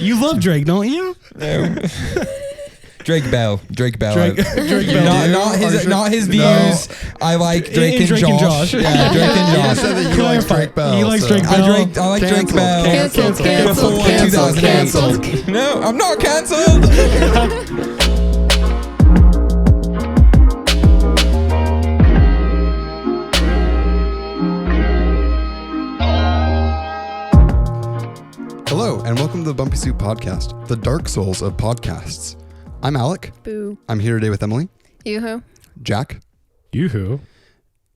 You love Drake, don't you? No. Drake Bell. Drake Bell. Not his views. No. I like Drake and Josh. Yeah, Drake and Josh. You said that you like Drake Bell. He likes Drake Bell. I like Drake Bell. Cancelled. No, I'm not cancelled. Hello, and welcome to the Bumpy Soup Podcast, the Dark Souls of podcasts. I'm Alec. Boo. I'm here today with Emily. Yoo-hoo. Jack. Yoo-hoo.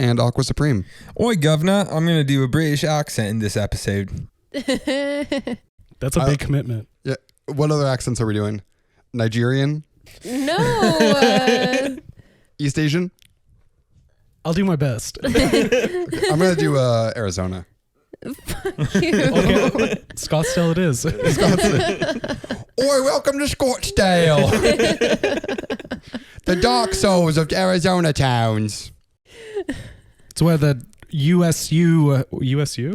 And Aqua Supreme. Oi, governor, I'm going to do a British accent in this episode. That's a big commitment. Yeah. What other accents are we doing? Nigerian? No. East Asian? I'll do my best. I'm going to do Arizona. Fuck you. Okay. Scottsdale it is. Oi, welcome to Scottsdale. The Dark Souls of Arizona towns. It's where the USU? ASU.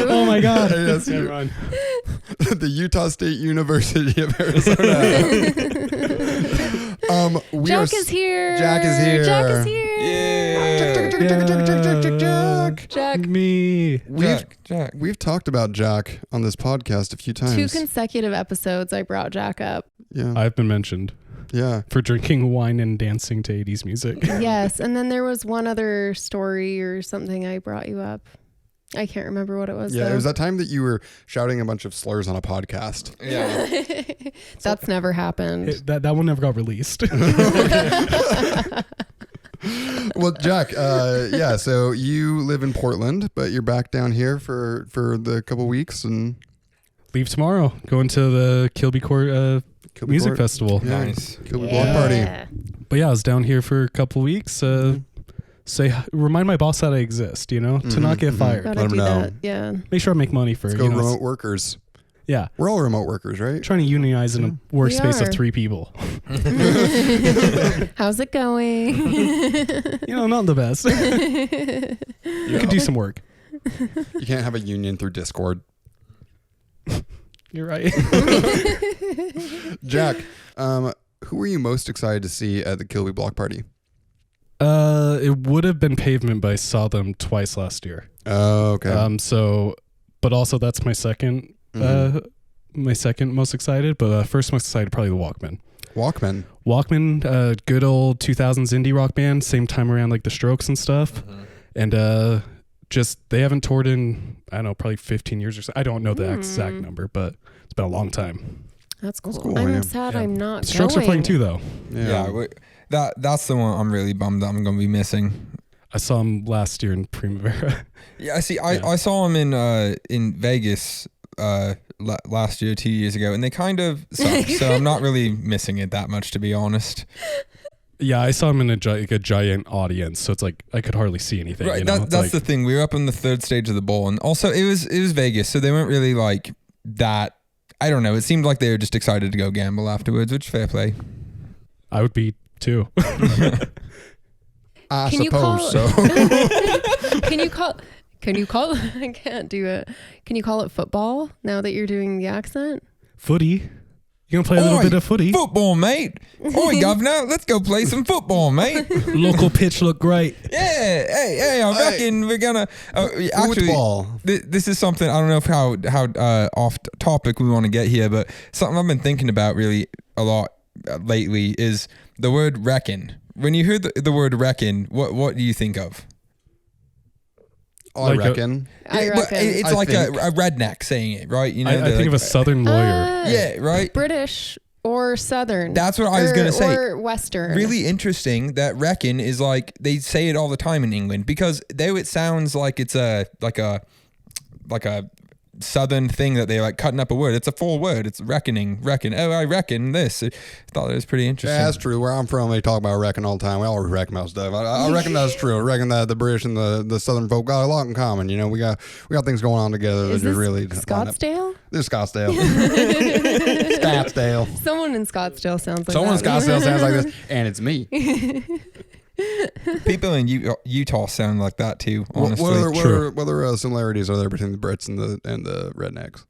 Oh my God. ASU. The Utah State University of Arizona. Jack is here. Jack is here. Jack is here. Jack. Me. We've talked about Jack on this podcast a few times. 2 consecutive episodes I brought Jack up. Yeah. I've been mentioned. Yeah. For drinking wine and dancing to 80s music. Yes. And then there was one other story or something I brought you up. I can't remember what it was. Yeah, though. it was that time that you were shouting a bunch of slurs on a podcast. Yeah. That's never happened. That one never got released. Well, Jack, so you live in Portland, but you're back down here for the couple weeks and leave tomorrow. Going to the Kilby Court Music Festival. Yeah. Nice. Kilby Block Party. But yeah, I was down here for a couple weeks. Remind my boss that I exist, to not get fired. Gotta Let him do know. that. Yeah. Make sure I make money for Let's go remote workers. Yeah. We're all remote workers, right? Trying to unionize in a workspace are. of 3 people. How's it going? Not the best. You could do some work. You can't have a union through Discord. You're right. Jack, who were you most excited to see at the Kilby Block Party? It would have been Pavement, but I saw them twice last year. Oh, okay. But also that's my second most excited. But first most excited, probably the Walkmen. Walkmen, good old 2000s indie rock band, same time around like the Strokes and stuff. Mm-hmm. And they haven't toured in, I don't know, probably 15 years or so. I don't know the exact number, but it's been a long time. That's cool. I'm sad I'm not Strokes going. are playing too, though. Yeah. That's the one I'm really bummed that I'm going to be missing. I saw him last year in Primavera. Yeah, I saw him in Vegas last year, 2 years ago, and they kind of suck. So I'm not really missing it that much, to be honest. Yeah, I saw him in a giant audience, so it's like I could hardly see anything. Right, that's the thing. We were up on the 3rd stage of the bowl, and also it was Vegas, so they weren't really like that. I don't know. It seemed like they were just excited to go gamble afterwards, which fair play. I would be too. I suppose so. Can you call I can't do it. Can you call it football now that you're doing the accent? Footy. You gonna play a little bit of footy? Football, mate. Oi, governor, let's go play some football, mate. Local pitch look great. Yeah. Hey, I reckon we're gonna actually. Football. This is something I don't know how off topic we want to get here, but something I've been thinking about really a lot lately is the word reckon. When you hear the word reckon, what do you think of? I reckon. It's like a redneck saying it, right? I think of a Southern lawyer. Yeah, right. British or Southern. That's what I was going to say. Or Western. Really interesting that reckon is like they say it all the time in England because though it sounds like it's like a Southern thing that they like cutting up a word. It's a full word. It's reckon. Oh, I reckon this. I thought it was pretty interesting. Yeah, that's true. Where I'm from, they talk about reckon all the time. We all reckon about stuff. I reckon that's true. I reckon that the British and the Southern folk got a lot in common. We got things going on together. Is that this really Scottsdale? This is Scottsdale. Scottsdale. Someone in Scottsdale sounds like Someone that. in Scottsdale sounds like this, and it's me. People in Utah sound like that too. Honestly, what other similarities are there between the Brits and the Rednecks?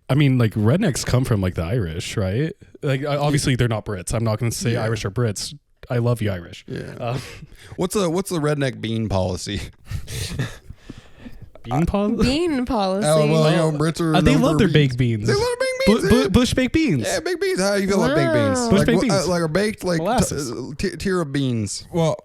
I mean, like rednecks come from like the Irish, right? Like obviously they're not Brits. I'm not going to say Irish or Brits. I love you, Irish. Yeah. What's the redneck bean policy? Bean policy? Bean policy. Oh, well, Brits are they love their baked beans. They love baked beans. Bush baked beans. Yeah, baked beans. How do you feel about baked beans? Bush baked beans. Like a baked Molasses. tier of beans. Well,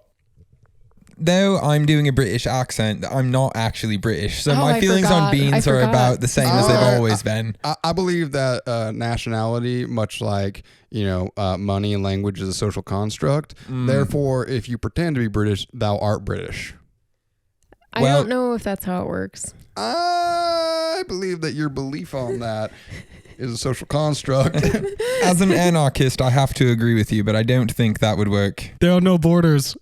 though I'm doing a British accent, I'm not actually British. So my feelings on beans are about the same as they've always been. I believe that nationality, much like, money and language, is a social construct. Therefore, if you pretend to be British, thou art British. I don't know if that's how it works. I believe that your belief on that is a social construct. As an anarchist, I have to agree with you, but I don't think that would work. There are no borders.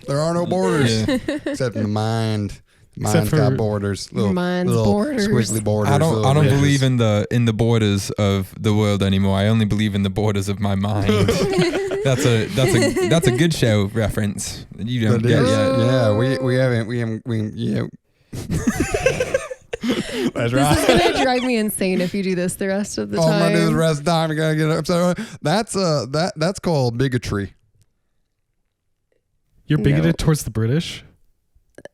There are no borders, except in the mind. Mind's got borders. Little borders. Squiggly borders. I don't believe in the borders of the world anymore. I only believe in the borders of my mind. That's a good show reference that you don't get yet. Yeah, we haven't. That's right. This is gonna drive me insane if you do this the rest of the time. I'm gonna do the rest of the time. You gotta get upset. That's called bigotry. You're bigoted towards the British?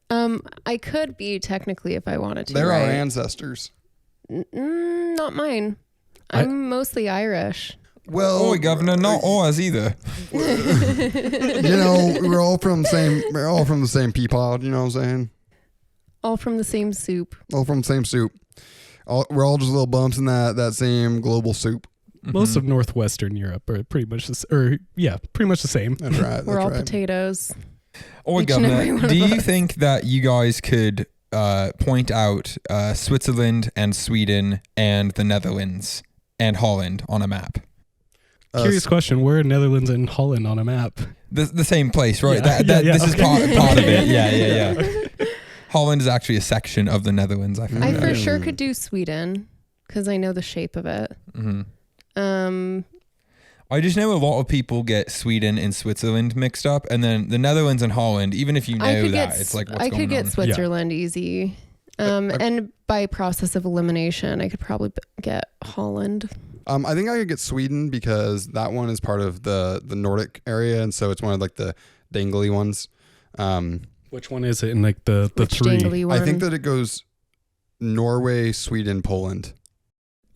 I could be technically if I wanted to. They're our ancestors. Not mine. I'm mostly Irish. Well, Governor, not ours either. We're all from the same pea pod. You know what I'm saying? All from the same soup. All from the same soup. We're all just little bumps in that same global soup. Most of Northwestern Europe are pretty much pretty much the same. That's right. We're all potatoes. Governor, do you think that you guys could point out Switzerland and Sweden and the Netherlands and Holland on a map? Curious question. Where are Netherlands and Holland on a map? The same place, right? Yeah. This is part of it. Yeah. Holland is actually a section of the Netherlands, I think. I for sure could do Sweden because I know the shape of it. Mm-hmm. I just know a lot of people get Sweden and Switzerland mixed up, and then the Netherlands and Holland, even if you know that, it's like, what's going on? I could get Switzerland easy. And by process of elimination, I could probably get Holland. I think I could get Sweden because that one is part of the Nordic area, and so it's one of like the dangly ones. Which one is it in like the three? Dangly one? I think that it goes Norway, Sweden, Poland.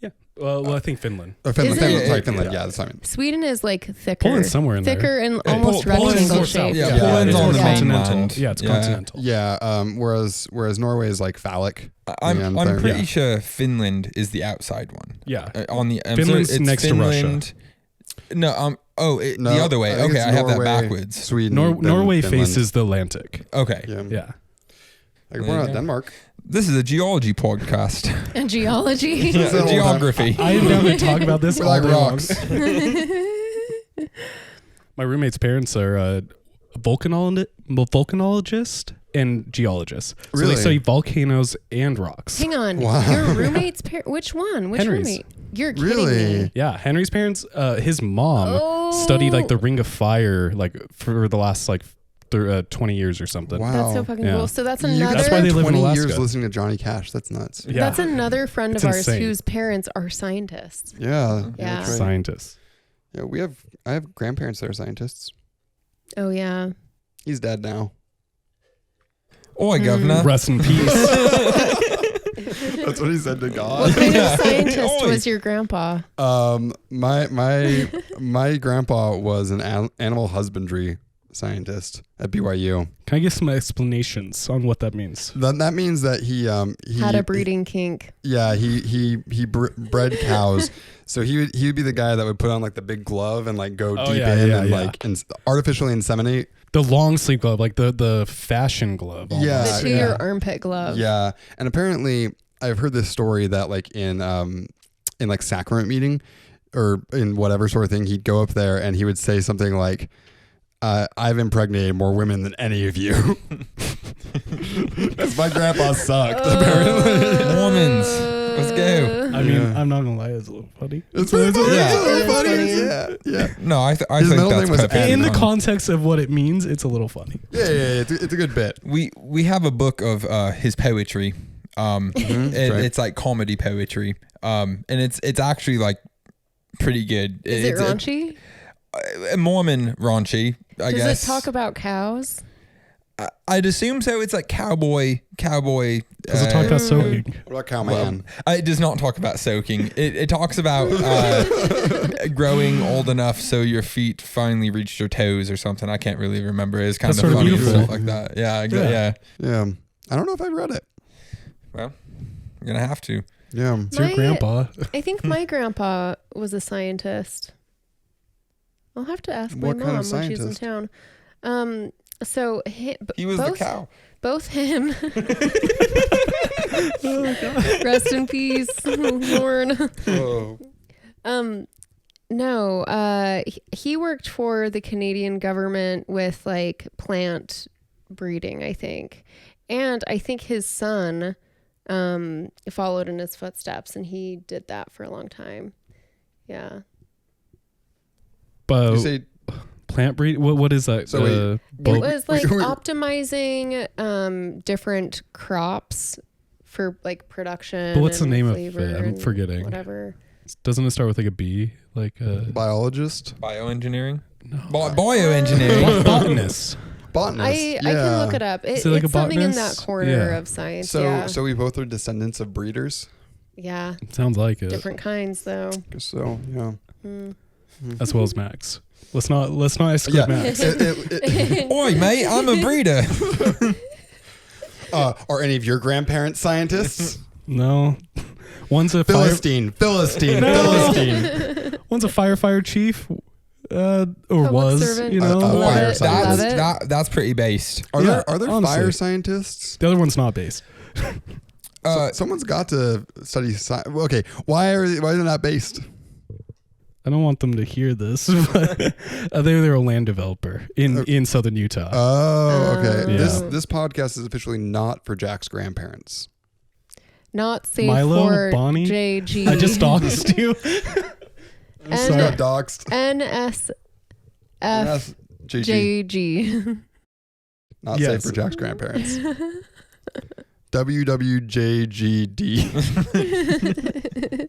Yeah. Well, I think Finland. Finland. Finland. Yeah, that's what I mean. Sweden is like thicker. Poland's somewhere in thicker there. and almost rectangle shape. Yeah, Poland's on the continental. mainland. Yeah, it's continental. Yeah. Whereas Norway is like phallic. I'm pretty sure Finland is the outside one. Yeah. Finland's next to Russia. No. The other way. Okay, I have that backwards. Sweden. Norway faces the Atlantic. Okay. Yeah. Like we're not Denmark. This is a geology podcast. And geology. Geography. I am down to talk about this all like day long. rocks. My roommate's parents are a volcanologist and geologist. So Really? they study volcanoes and rocks. Hang on. Wow. Your roommate's which one? Which Henry's. roommate? You're kidding Really? me. Yeah, Henry's parents, his mom studied like the Ring of Fire like for the last like 20 years or something. Wow. That's so fucking cool. So that's another. That's why they live in 20 Alaska. years listening to Johnny Cash. That's nuts. Yeah. That's another friend It's of ours insane. whose parents are scientists. Yeah. Yeah. That's right. Scientists. Yeah, I have grandparents that are scientists. Oh yeah. He's dead now. Governor. Rest in peace. That's what he said to God. What kind of scientist was your grandpa? My grandpa was an animal husbandry scientist at BYU. Can I get some explanations on what that means? That means that he Had a breeding kink. Yeah, he bred cows. So he would be the guy that would put on like the big glove and like go deep in and like artificially inseminate. The long sleeve glove, like the fashion glove. Almost. Yeah. The two-year armpit glove. Yeah, and apparently I've heard this story that like in like sacrament meeting or in whatever sort of thing, he'd go up there and he would say something like, I've impregnated more women than any of you. That's my grandpa sucked, apparently. Mormons. Let's go. I mean, I'm not gonna lie, it's a little funny. It's really funny. Yeah. It's really It's funny. funny. Yeah. No, I think middle that's name was perfect. Ed. In the context of what it means, it's a little funny. Yeah. It's a good bit. We have a book of his poetry, It's like comedy poetry. And it's actually like pretty good. Is it raunchy? A Mormon raunchy, I guess. Does it talk about cows? I'd assume so. It's like cowboy. Does it talk about soaking? What about cowman? It does not talk about soaking. It talks about growing old enough so your feet finally reach your toes or something. I can't really remember. It's kind of funny stuff like that. Yeah. I don't know if I've read it. Well, you're gonna have to. Yeah. It's your grandpa. I think my grandpa was a scientist. I'll have to ask my mom when she's in town. So he was the cow. Both him. Rest in peace, Lorne. Oh. No. He worked for the Canadian government with like plant breeding, I think, and I think his son followed in his footsteps, and he did that for a long time. Yeah. But you say plant breed? What is that? So it was like optimizing different crops for like production. But what's the name of it? I'm forgetting. Whatever. Doesn't it start with like a B? Like a biologist? Bioengineering? No. Bioengineering. Botanist. Botanist. I can look it up. It's like something in that corner of science. So we both are descendants of breeders? Yeah. Sounds like it. Different kinds though. So, yeah. As well as Max. Let's not exclude Max. Oi, mate, I'm a breeder. Are any of your grandparents scientists? No. One's a Philistine. One's a firefighter chief. Or Public was, servant. you know. Fire scientist. That's pretty based. Are there honestly. fire scientists? The other one's not based. Someone's got to study science. Okay, why are they not based? I don't want them to hear this, but they're a land developer in southern Utah. Oh, okay. Yeah. This podcast is officially not for Jack's grandparents. Not safe Milo, for Bonnie? JG. I just doxed you. I got doxed. NSFJG. Not safe for Jack's grandparents. WWJGD.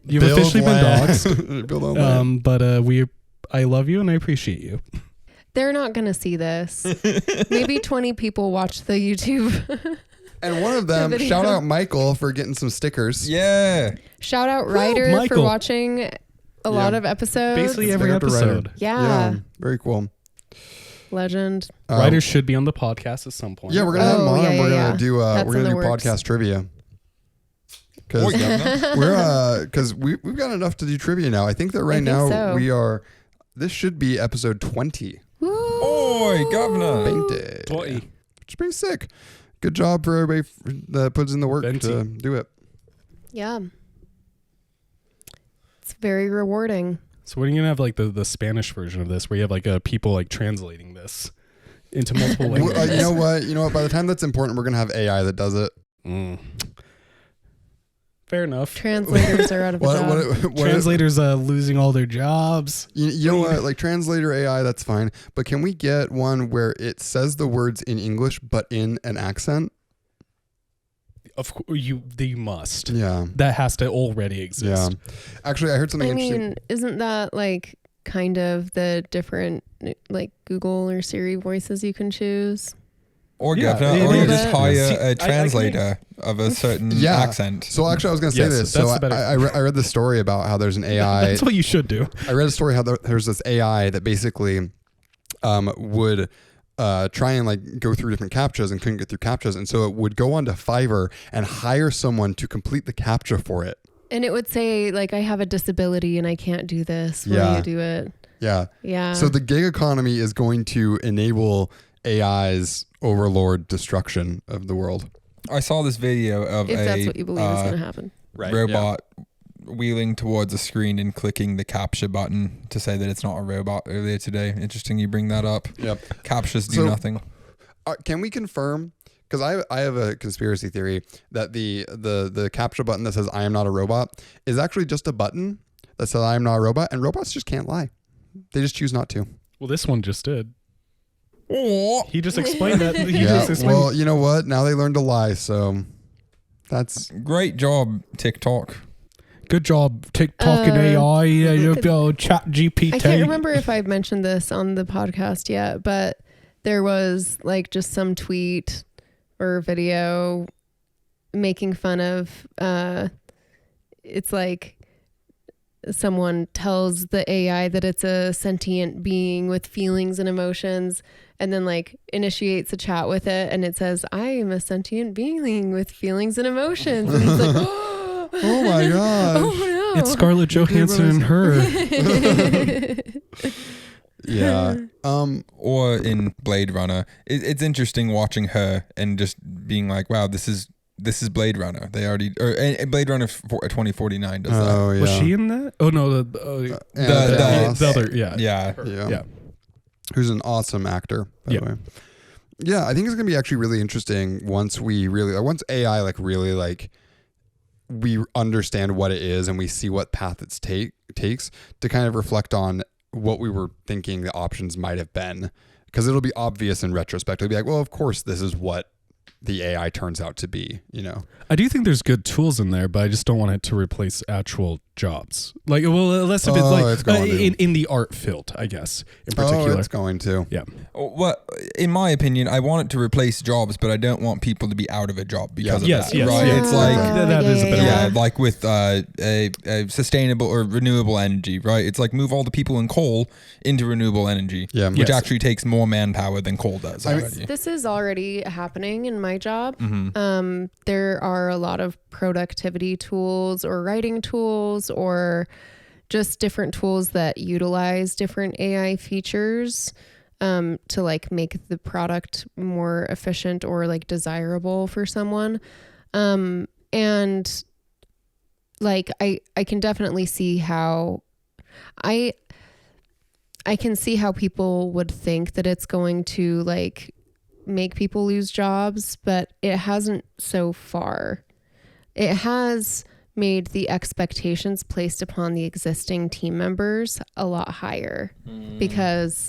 You've officially been doxed. But I love you and I appreciate you. They're not going to see this. Maybe 20 people watch the YouTube. And one of them, shout out Michael for getting some stickers. Yeah. Shout out Ryder for watching a lot of episodes. Basically every episode. Yeah. Very cool. Legend. Ryder should be on the podcast at some point. Yeah, we're gonna have him on. We're gonna do podcast trivia. Because we've got enough to do trivia now. I think that right now we are. This should be episode 20. Oi, governor. 20. Which is pretty sick. Good job for everybody that puts in the work to do it. Yeah. It's very rewarding. So what are you gonna have like the Spanish version of this, where you have like people like translating this into multiple languages? You know what? By the time that's important, we're gonna have AI that does it. Fair enough. Translators are out of a job. Translators losing all their jobs. You know what? Like translator AI, that's fine. But can we get one where it says the words in English but in an accent? Of course, you must. Yeah. That has to already exist. Yeah. Actually, I heard something interesting. Isn't that like kind of the different like Google or Siri voices you can choose? Or you just hire a translator of a certain accent. So actually, I was going to say this. So I read the story about how there's an AI. That's what you should do. I read a story how there's this AI that basically would try and like go through different CAPTCHAs and couldn't get through CAPTCHAs. And so it would go onto Fiverr and hire someone to complete the CAPTCHA for it. And it would say like, I have a disability and I can't do this. Will you do it? Yeah. Yeah. So the gig economy is going to enable AI's overlord destruction of the world. I saw this video of if that's what you believe is going to happen. Robot wheeling towards a screen and clicking the CAPTCHA button to say that it's not a robot earlier today. Interesting you bring that up. Yep. CAPTCHAs do nothing. Can we confirm? Because I have a conspiracy theory that the CAPTCHA button that says I am not a robot is actually just a button that says I am not a robot, and robots just can't lie. They just choose not to. Well, this one just did. He just explained that. Well, you know what? Now they learned to lie, so That's great job, TikTok. Good job, TikTok and AI, chat GPT. I can't remember if I've mentioned this on the podcast yet, but there was like just some tweet or video making fun of, it's like someone tells the AI that it's a sentient being with feelings and emotions, and then like initiates a chat with it, and it says, I am a sentient being with feelings and emotions. And he's like, oh my gosh. Oh no. It's Scarlett Johansson and her. Yeah. Or in Blade Runner, it's interesting watching her and just being like, wow, this is Blade Runner. They already, or Blade Runner 2049 does that. Oh, yeah. Was she in that? Oh no, the other, Yeah. Who's an awesome actor, by the way. Yeah, I think it's gonna be actually really interesting once AI like really like we understand what it is and we see what path it takes to kind of reflect on what we were thinking the options might have been, because it'll be obvious in retrospect. It'll be like, well, of course this is what the AI turns out to be, you know. I do think there's good tools in there, but I just don't want it to replace actual jobs. Like, well, unless if it's like in the art field, I guess, in particular. Oh, it's going to. Yeah. Well, in my opinion, I want it to replace jobs, but I don't want people to be out of a job because of that. Yes. Right? Yeah. It's like that is a bit like with a sustainable or renewable energy, right? It's like move all the people in coal into renewable energy, which actually takes more manpower than coal does. This is already happening in my job. Mm-hmm. There are a lot of productivity tools or writing tools or just different tools that utilize different AI features to like make the product more efficient or like desirable for someone. And like I can definitely see how I can see how people would think that it's going to like make people lose jobs, but it hasn't so far. It has made the expectations placed upon the existing team members a lot higher because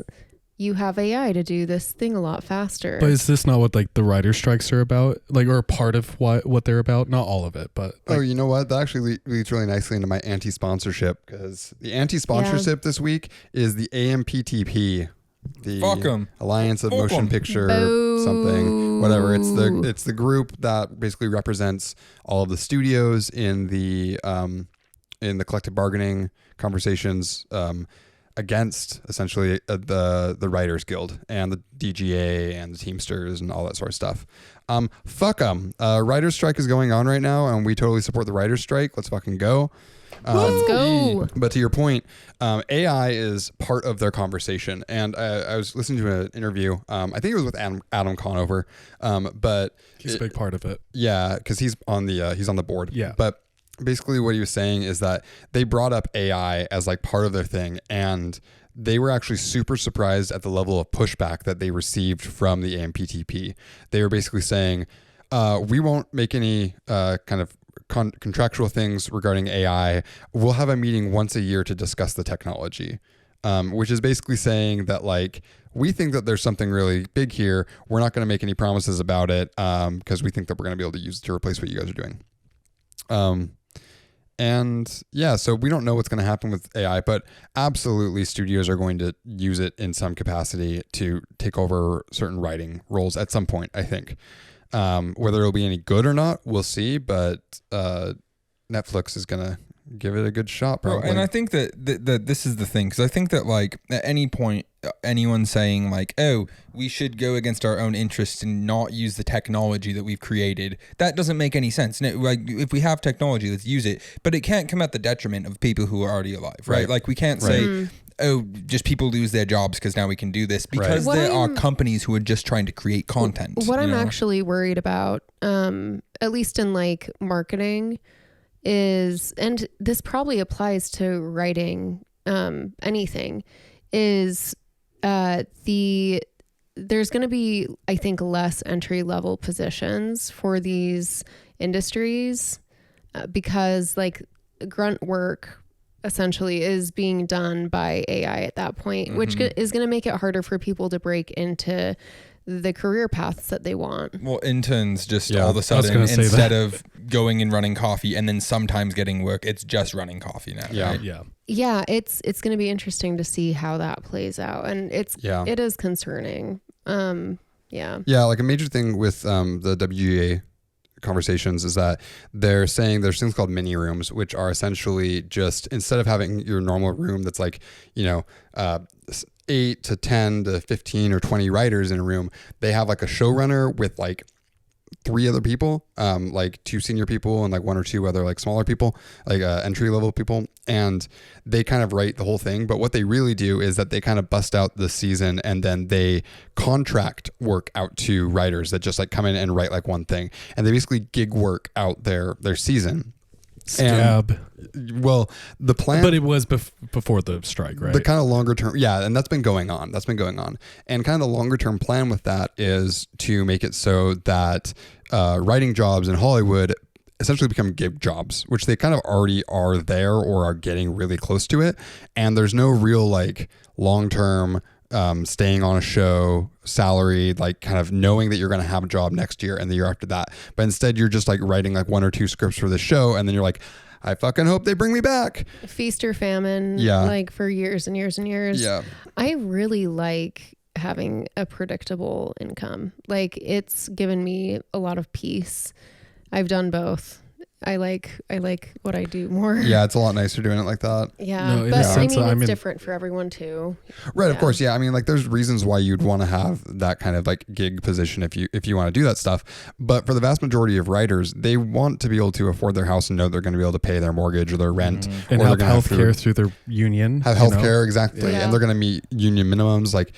you have AI to do this thing a lot faster. But is this not what like the writer strikes are about? Like, or part of what they're about? Not all of it, but like, you know what? That actually leads really nicely into my anti-sponsorship, because the anti-sponsorship this week is the AMPTP. The Alliance of Motion Picture something, whatever. It's the group that basically represents all of the studios in the collective bargaining conversations against essentially the Writers Guild and the DGA and the Teamsters and all that sort of stuff. Fuck them. Writers' strike is going on right now, and we totally support the writers' strike. Let's fucking go. Let's go. But to your point, AI is part of their conversation. And I was listening to an interview. I think it was with Adam Conover. But he's a big part of it. Yeah, because he's on the board. Yeah. But basically what he was saying is that they brought up AI as like part of their thing, and they were actually super surprised at the level of pushback that they received from the AMPTP. They were basically saying, we won't make any kind of contractual things regarding AI. We'll have a meeting once a year to discuss the technology, which is basically saying that like, we think that there's something really big here. We're not going to make any promises about it because we think that we're going to be able to use it to replace what you guys are doing. And yeah, so we don't know what's going to happen with AI, but absolutely studios are going to use it in some capacity to take over certain writing roles at some point, I think. Whether it'll be any good or not, we'll see, but Netflix is going to give it a good shot, probably. And I think that this is the thing, because I think that like at any point, anyone saying like, oh, we should go against our own interests and not use the technology that we've created, that doesn't make any sense. No, like if we have technology, let's use it, but it can't come at the detriment of people who are already alive, right? Like we can't say, oh, just people lose their jobs because now we can do this, because there are companies who are just trying to create content. What I'm actually worried about, at least in like marketing, is, and this probably applies to writing, anything, is there's going to be, I think, less entry level positions for these industries because like grunt work essentially is being done by AI at that point, which is going to make it harder for people to break into the career paths that they want. Well, interns just all of a sudden, instead of going and running coffee and then sometimes getting work, it's just running coffee now. Yeah. Right? Yeah, it's going to be interesting to see how that plays out, and it is concerning. Like a major thing with the WGA conversations is that they're saying there's things called mini rooms, which are essentially just, instead of having your normal room that's like 8 to 10 to 15 or 20 writers in a room, they have like a showrunner with like 3 other people, like 2 senior people and like 1 or 2 other like smaller people, like entry level people, and they kind of write the whole thing. But what they really do is that they kind of bust out the season and then they contract work out to writers that just like come in and write like one thing, and they basically gig work out their season. Scab. Well, the plan, but it was before the strike, right? The kind of longer term, and that's been going on. And kind of the longer term plan with that is to make it so that writing jobs in Hollywood essentially become gig jobs, which they kind of already are there or are getting really close to it. And there's no real like long term staying on a show, salary, like kind of knowing that you're going to have a job next year and the year after that. But instead you're just like writing like 1 or 2 scripts for the show, and then you're like, I fucking hope they bring me back. Feast or famine, like for years and years and years. Yeah. I really like having a predictable income. Like, it's given me a lot of peace. I've done both. I like what I do more. Yeah, it's a lot nicer doing it like that. Yeah, no, but I mean, it's different for everyone too. Right, of course. Yeah, I mean, like, there's reasons why you'd want to have that kind of like gig position if you want to do that stuff. But for the vast majority of writers, they want to be able to afford their house and know they're going to be able to pay their mortgage or their rent, and or have health care through their union. Have health care, exactly, and they're going to meet union minimums. Like,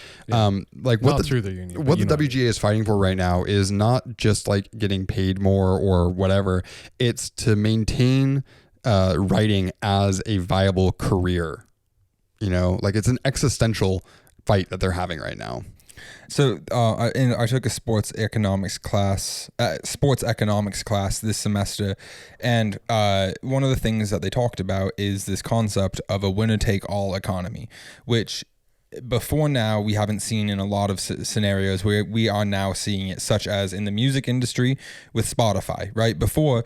like what through the union. What the WGA is fighting for right now is not just like getting paid more or whatever. It's to maintain writing as a viable career. Like, it's an existential fight that they're having right now. So I took a sports economics class this semester, and one of the things that they talked about is this concept of a winner-take-all economy, which before now we haven't seen in a lot of scenarios, where we are now seeing it, such as in the music industry with Spotify, right? Before,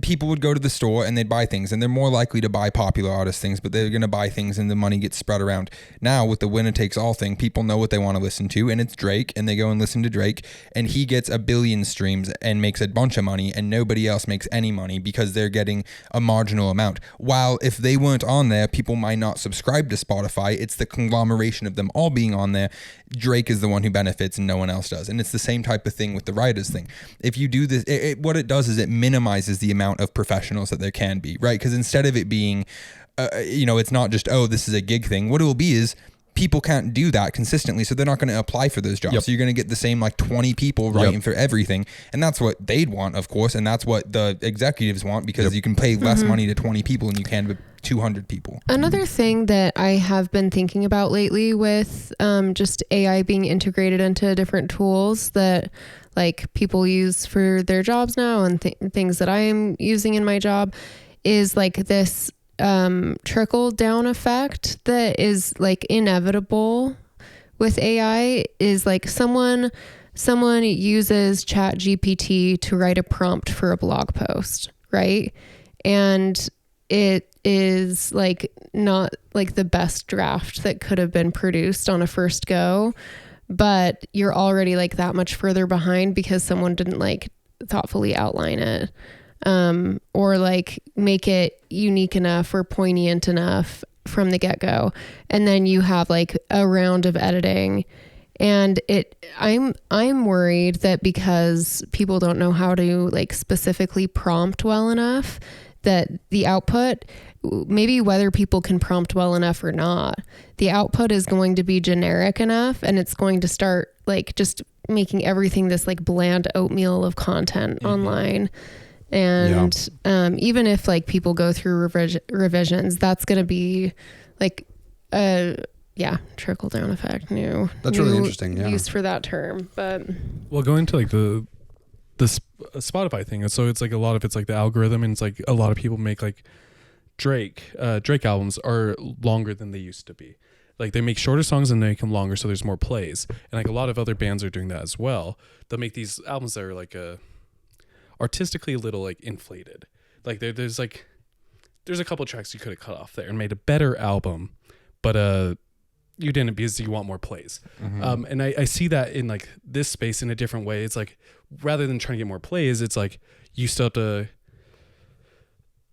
people would go to the store and they'd buy things, and they're more likely to buy popular artist things, but they're going to buy things and the money gets spread around. Now with the winner takes all thing, people know what they want to listen to, and it's Drake, and they go and listen to Drake, and he gets 1 billion streams and makes a bunch of money, and nobody else makes any money because they're getting a marginal amount. While if they weren't on there, people might not subscribe to Spotify. It's the conglomeration of them all being on there. Drake is the one who benefits and no one else does. And it's the same type of thing with the writers thing. If you do this, what it does is it minimizes the amount of professionals that there can be, right? Because instead of it being, it's not just, this is a gig thing. What it will be is people can't do that consistently, so they're not going to apply for those jobs. Yep. So you're going to get the same like 20 people writing for everything, and that's what they'd want, of course, and that's what the executives want, because you can pay less money to 20 people than you can to 200 people. Another thing that I have been thinking about lately with just AI being integrated into different tools that like people use for their jobs now, and things that I am using in my job, is like this trickle down effect that is like inevitable with AI. Is like someone uses ChatGPT to write a prompt for a blog post, right? And it is like not like the best draft that could have been produced on a first go, but you're already like that much further behind because someone didn't like thoughtfully outline it. Or like make it unique enough or poignant enough from the get-go. And then you have like a round of editing, and I'm worried that because people don't know how to like specifically prompt well enough, that the output, maybe whether people can prompt well enough or not, the output is going to be generic enough, and it's going to start like just making everything this like bland oatmeal of content online. And even if like people go through revisions, that's going to be like trickle down effect. That's really interesting. Yeah, use for that term. But going to like the Spotify thing, so it's like a lot of it's like the algorithm, and it's like a lot of people make like Drake albums are longer than they used to be. like they make shorter songs and they make them longer, so there's more plays. And like a lot of other bands are doing that as well. They'll make these albums that are like artistically a little like inflated. Like there's a couple tracks you could have cut off there and made a better album, but you didn't because you want more plays. And I see that in like this space in a different way. It's like rather than trying to get more plays, it's like you still have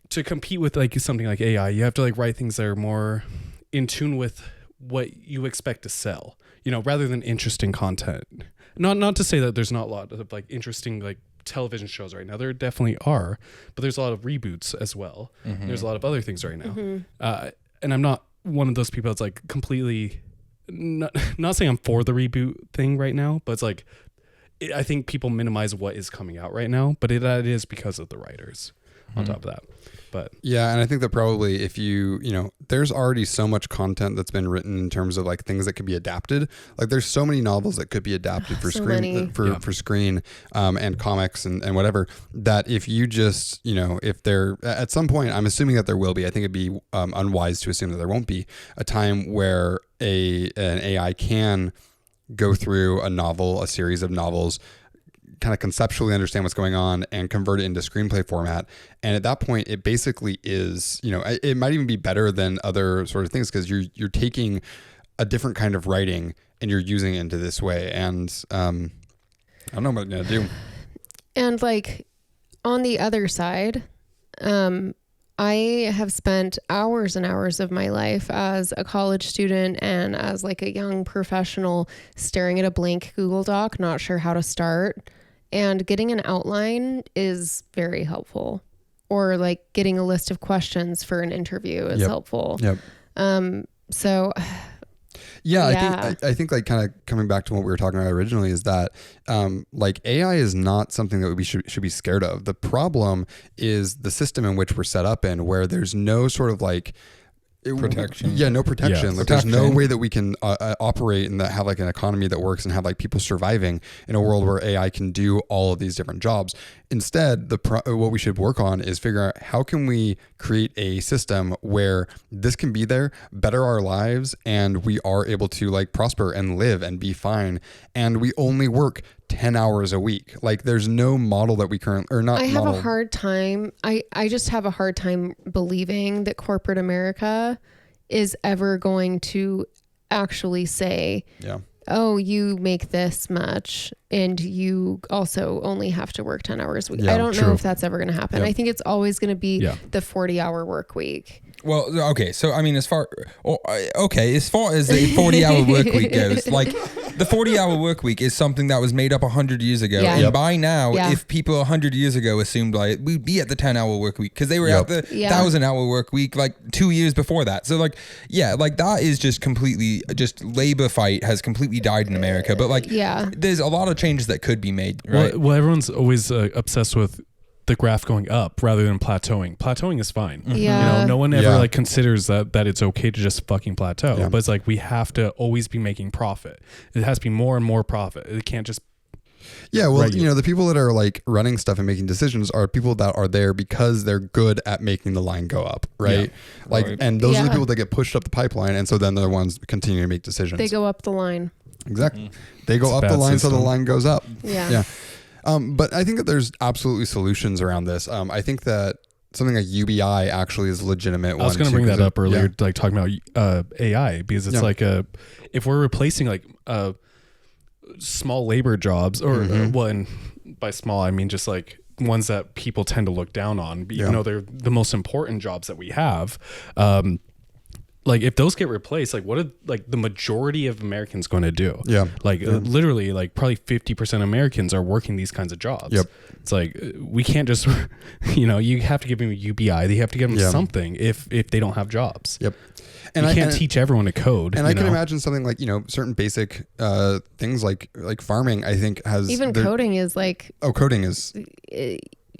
to compete with like something like AI. You have to like write things that are more in tune with what you expect to sell, rather than interesting content. Not to say that there's not a lot of like interesting like television shows right now. There definitely are, but there's a lot of reboots as well. There's a lot of other things right now. And I'm not one of those people that's like completely not saying I'm for the reboot thing right now, but it's like I think people minimize what is coming out right now, but it is because of the writers on top of that. But yeah, and I think that probably if there's already so much content that's been written in terms of like things that could be adapted. Like there's so many novels that could be adapted for screen for screen and comics and whatever, that if you just if there at some point, I'm assuming that there will be, I think it'd be unwise to assume that there won't be a time where an AI can go through a series of novels, kind of conceptually understand what's going on and convert it into screenplay format. And at that point, it basically is, it might even be better than other sort of things because you're taking a different kind of writing and you're using it into this way. And I don't know what I'm going to do. And like on the other side, I have spent hours and hours of my life as a college student and as like a young professional staring at a blank Google Doc, not sure how to start. And getting an outline is very helpful. Or like getting a list of questions for an interview is helpful. So I think like kind of coming back to what we were talking about originally is that like AI is not something that we should be scared of. The problem is the system in which we're set up in, where there's no sort of like protection. No protection. Yes. Like there's no way that we can operate and that have like an economy that works and have like people surviving in a world where AI can do all of these different jobs. Instead, what we should work on is figure out how can we create a system where this can be there, better our lives, and we are able to like prosper and live and be fine. And we only work 10 hours a week. Like there's no model that we currently, or not. I have a hard time. I just have a hard time believing that corporate America is ever going to actually say, oh, you make this much and you also only have to work 10 hours a week. I don't know if that's ever going to happen. I think it's always going to be the 40-hour work week. Well, okay. So, I mean, as far as the 40-hour work week goes, like the 40-hour work week is something that was made up 100 years ago. Yeah. And by now, if people 100 years ago assumed like we'd be at the 10-hour work week because they were at the 1,000-hour work week like 2 years before that. So like, like that is just labor fight has completely died in America. But like, there's a lot of changes that could be made, right? Well, everyone's always obsessed with the graph going up rather than plateauing. Plateauing is fine. No one ever like considers that it's okay to just fucking plateau. But it's like we have to always be making profit. It has to be more and more profit. It can't just the people that are like running stuff and making decisions are people that are there because they're good at making the line go up, right? And those are the people that get pushed up the pipeline, and so then they're the ones continue to make decisions. They go up the line. Exactly. They go up the line so the line goes up. But I think that there's absolutely solutions around this. I think that something like UBI actually is a legitimate one. I was going to bring that up earlier, like talking about AI, because it's like if we're replacing like small labor jobs, or and by small I mean just like ones that people tend to look down on, even though they're the most important jobs that we have. Like if those get replaced, like what are like the majority of Americans going to do? Literally like probably 50% of Americans are working these kinds of jobs. It's like we can't just you have to give them a UBI. They have to give them something if they don't have jobs. And you can't teach everyone to code. And I can imagine something like certain basic things like farming. I think has even coding is like coding is.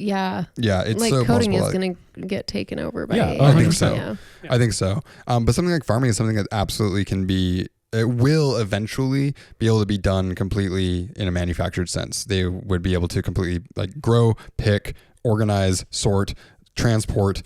It's like so coding possible. is going to get taken over by AI. I think so. I think so. But something like farming is something that absolutely can be. It will eventually be able to be done completely in a manufactured sense. They would be able to completely like grow, pick, organize, sort, transport.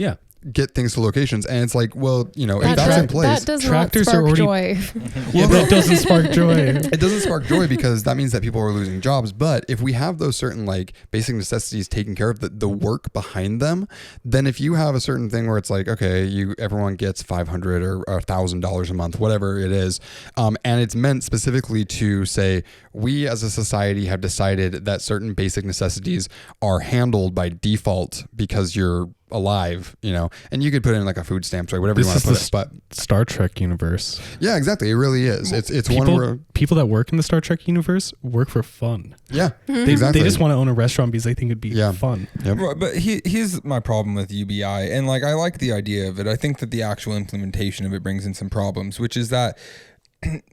get things to locations. And it's like, well, you know, if that's in place, that does tractors not spark are already joy. Yeah, that doesn't spark joy. It doesn't spark joy because that means that people are losing jobs. But if we have those certain like basic necessities taken care of, the work behind them, then if you have a certain thing where it's like, okay, everyone gets $500 or $1,000 a month, whatever it is, and it's meant specifically to say we as a society have decided that certain basic necessities are handled by default because you're alive, you know, and you could put in like a food stamps or whatever you want to put it, but Star Trek universe. Yeah, exactly. It really is. It's people, one where people that work in the Star Trek universe work for fun. Yeah, exactly. They just want to own a restaurant because they think it'd be fun. Yep. Right, but here's my problem with UBI, and like I like the idea of it. I think that the actual implementation of it brings in some problems, which is that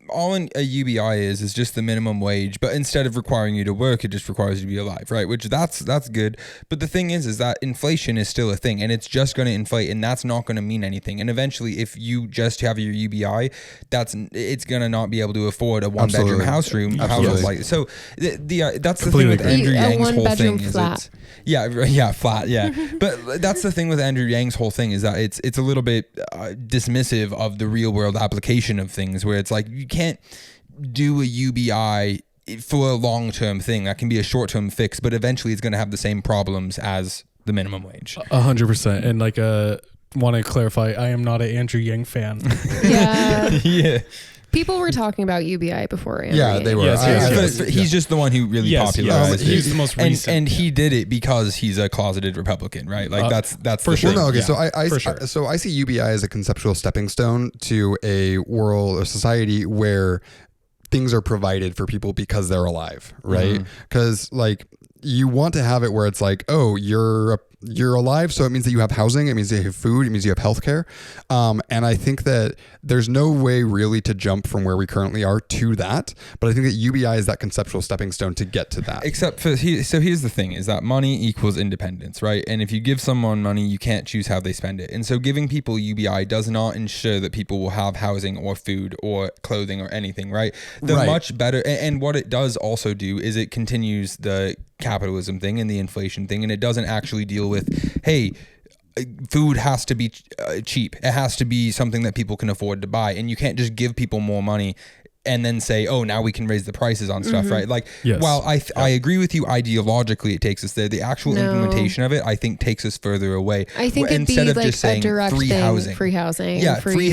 all a UBI is just the minimum wage, but instead of requiring you to work, it just requires you to be alive, right? Which that's good. But the thing is that inflation is still a thing, and it's just going to inflate, and that's not going to mean anything. And eventually, if you just have your UBI, it's going to not be able to afford a one-bedroom house room. So that's the thing with Andrew Yang's whole thing. Flat. Flat. Yeah, but that's the thing with Andrew Yang's whole thing is that it's a little bit dismissive of the real world application of things, where it's like you can't do a UBI for a long-term thing. That can be a short-term fix, but eventually it's going to have the same problems as the minimum wage. 100%. And like, want to clarify, I am not an Andrew Yang fan. Yeah. People were talking about UBI before. Yeah, they were. Yes. He's just the one who really popularized it. He's the most recent. And he did it because he's a closeted Republican, right? Like that's for sure. Well, no, okay. So I see UBI as a conceptual stepping stone to a world or society where things are provided for people because they're alive, right? Because like you want to have it where it's like, oh, you're alive, so it means that you have housing, it means that you have food, it means you have healthcare, and I think that there's no way really to jump from where we currently are to that, but I think that UBI is that conceptual stepping stone to get to that. Except for so here's the thing, is that money equals independence, right? And if you give someone money, you can't choose how they spend it, and so giving people UBI does not ensure that people will have housing or food or clothing or anything, right? Much better, and what it does also do is it continues the capitalism thing and the inflation thing, and it doesn't actually deal with, hey, food has to be cheap. It has to be something that people can afford to buy, and you can't just give people more money and then say, oh, now we can raise the prices on stuff, right? Like, while I agree with you ideologically, it takes us there. The actual implementation of it, I think, takes us further away. I think instead of like just saying free housing, free housing, free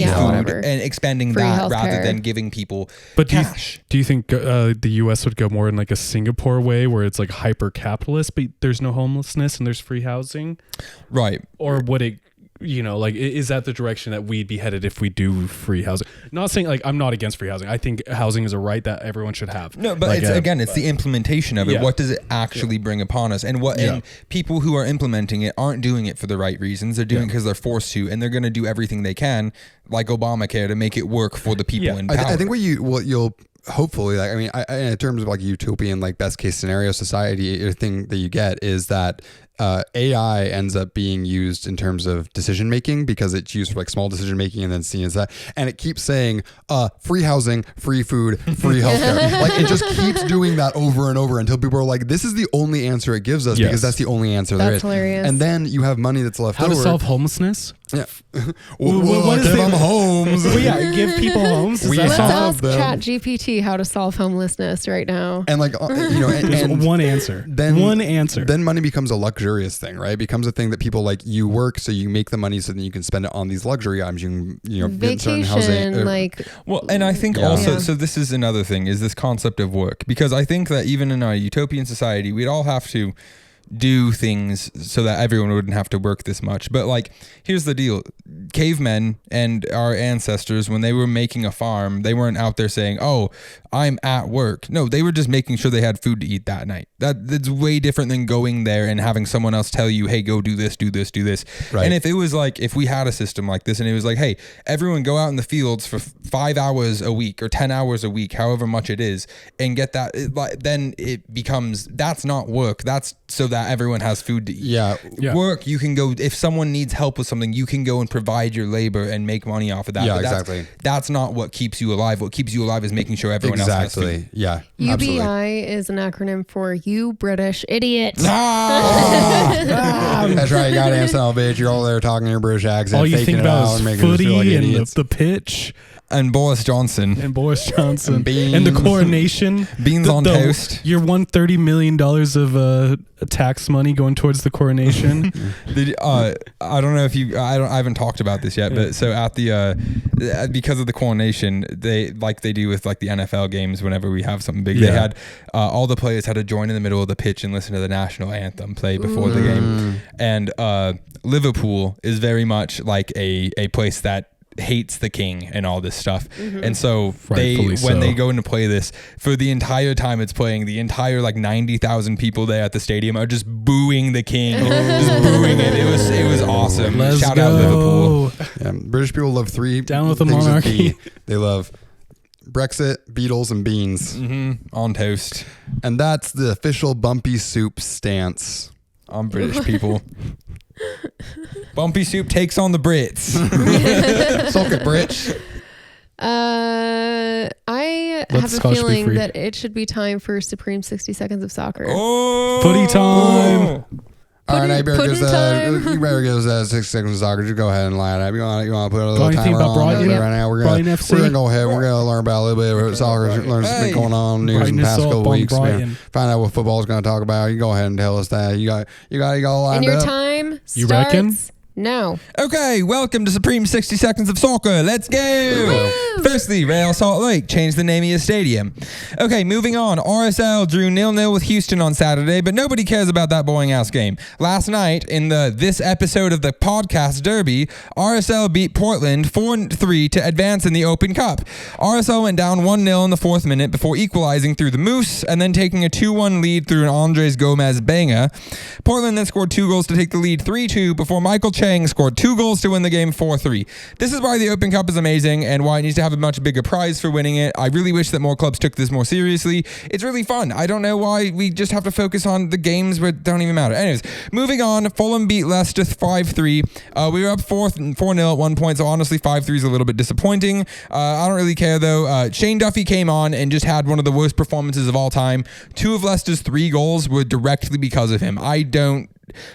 food, whatever, and expanding free that rather than giving people cash. Do you think the U.S. would go more in like a Singapore way, where it's like hyper capitalist, but there's no homelessness and there's free housing, right? Or would it? You know, like, is that the direction that we'd be headed if we do free housing? Not saying like I'm not against free housing. I think housing is a right that everyone should have. No, but like, it's the implementation of it. What does it actually bring upon us? And and people who are implementing it aren't doing it for the right reasons. They're doing it because they're forced to, and they're going to do everything they can, like Obamacare, to make it work for the people in power. I think what you'll hopefully, like, I mean, in terms of like utopian, like best case scenario society, thing that you get is that AI ends up being used in terms of decision making because it's used for like small decision making and then seen as that, and it keeps saying free housing, free food, free healthcare. Like it just keeps doing that over and over until people are like, this is the only answer it gives us because that's the only answer there is. Hilarious. And then you have money that's left over. How to solve homelessness? Yeah. What is give them homes. Well, give people homes. Let's ask ChatGPT how to solve homelessness right now. And like, you know, and one answer. Then money becomes a luxurious thing, right? It becomes a thing that people like, you work so you make the money so then you can spend it on these luxury items. You know, vacation, housing. Well, and I think also, so this is another thing, is this concept of work, because I think that even in our utopian society, we'd all have to do things so that everyone wouldn't have to work this much. But like, here's the deal. Cavemen and our ancestors, when they were making a farm, they weren't out there saying, oh, I'm at work. No, they were just making sure they had food to eat that night. That's way different than going there and having someone else tell you, hey, go do this, do this, do this. Right. And if it was like, if we had a system like this and it was like, hey, everyone go out in the fields for 5 hours a week or 10 hours a week, however much it is, and get that, then it becomes, that's not work. That's so that everyone has food to eat. Yeah. Work, you can go, if someone needs help with something, you can go and provide your labor and make money off of that. Yeah, But exactly. That's not what keeps you alive. What keeps you alive is making sure everyone else has food. Yeah. UBI Absolutely. is an acronym for you British idiot. That's right, you goddamn son of a bitch. You're all there talking in your British accent, All you faking think it out about and is making us feel like footy and idiots. the pitch And Boris Johnson. and Boris Johnson And beans. and the coronation. Beans on toast. Your $130 million of tax money going towards the coronation. I don't know if you. I haven't talked about this yet, but so at the because of the coronation, they like they do with like the NFL games. Whenever we have something big, they had all the players had to join in the middle of the pitch and listen to the national anthem play before the game. And Liverpool is very much like a place that hates the king and all this stuff. And so when they go into play this, for the entire time it's playing, the entire like 90,000 people there at the stadium are just booing the king, just booing it. It was awesome. Let's Shout go. out Liverpool. Yeah, British people love three Down with the things monarchy. B. They love Brexit, Beatles, and beans. On toast. And that's the official Bumpy Soup stance. On British people. Bumpy Soup takes on the Brits. Suck it, Brits. I Let have a Scotch be feeling free. that it should be time for Supreme 60 Seconds of Soccer. Oh, Footy time. All right, now you better Pudding give us time. you better give us 6 seconds of soccer. Just go ahead and line up. You want to put a little Got anything timer about on Brighton? right now. We're Brighton gonna FC? go ahead. We're gonna learn about a little bit about soccer. Learn what's been going on news in Brighton the past is couple up on weeks. Brighton. Man. Find out what football's gonna talk about. You go ahead and tell us that. You got lined And your up. time You starts reckon? now. Okay, welcome to Supreme 60 Seconds of Soccer. Let's go. Firstly, Real Salt Lake changed the name of your stadium. Okay, moving on. RSL drew 0-0 with Houston on Saturday, but nobody cares about that boring ass game. Last night, in this episode of the podcast derby, RSL beat Portland 4-3 to advance in the Open Cup. RSL went down 1-0 in the 4th minute before equalizing through the Moose and then taking a 2-1 lead through an Andres Gomez banger. Portland then scored 2 goals to take the lead 3-2 before Michael Chang scored 2 goals to win the game 4-3. This is why the Open Cup is amazing and why it needs to have a much bigger prize for winning it. I really wish that more clubs took this more seriously. It's really fun. I don't know why we just have to focus on the games where it don't even matter. Anyways, moving on. Fulham beat Leicester 5-3. We were up 4-0 at one point, so honestly 5-3 is a little bit disappointing. I don't really care though. Shane Duffy came on and just had one of the worst performances of all time. 2 of Leicester's 3 goals were directly because of him.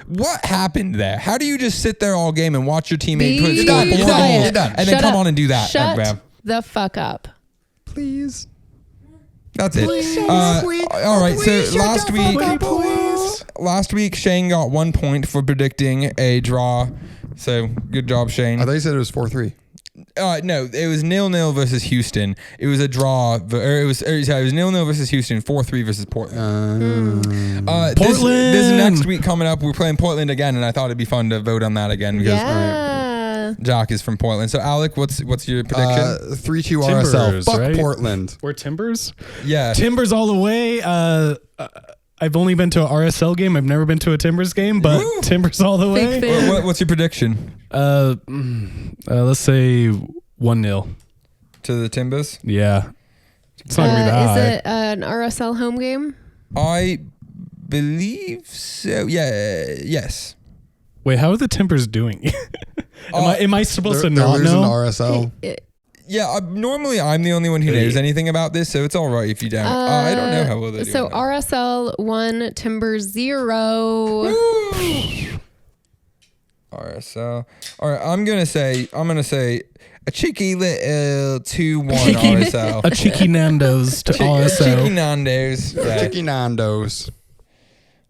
What happened there? How do you just sit there all game and watch your teammate Be score 4 quiet. goals You're done. and then Shut come up. on and do that? Shut the fuck up. Please. That's it. All right. So last week Shane got 1 point for predicting a draw. So good job, Shane. I thought you said it was 4-3. No, it was 0-0 versus Houston. It was a draw. It was 0-0 versus Houston, 4-3 versus Portland. Portland! This next week coming up, we're playing Portland again, and I thought it'd be fun to vote on that again because Yeah. Jock is from Portland. So Alec, what's your prediction? 3-2 Timbers, RSL. Fuck right? Portland. We're Timbers? Yeah. Timbers all the way. I've only been to an RSL game. I've never been to a Timbers game, but Woo! Timbers all the way. Big fan. What's your prediction Let's say 1-0. to the Timbers? Yeah. It's not going to be that high. Is it an RSL home game? I believe so. Yeah. Yes. Wait, how are the Timbers doing? Am I supposed to They're not losing know? RSL. Yeah, normally I'm the only one who knows anything about this, so it's all right if you don't. I don't know how well they're doing. So RSL 1, Timbers 0. RSL. All right, I'm gonna say a cheeky little 2-1 RSL. A cheeky Nando's to Cheeky RSL. Nando's. Yeah. Chicky Nando's.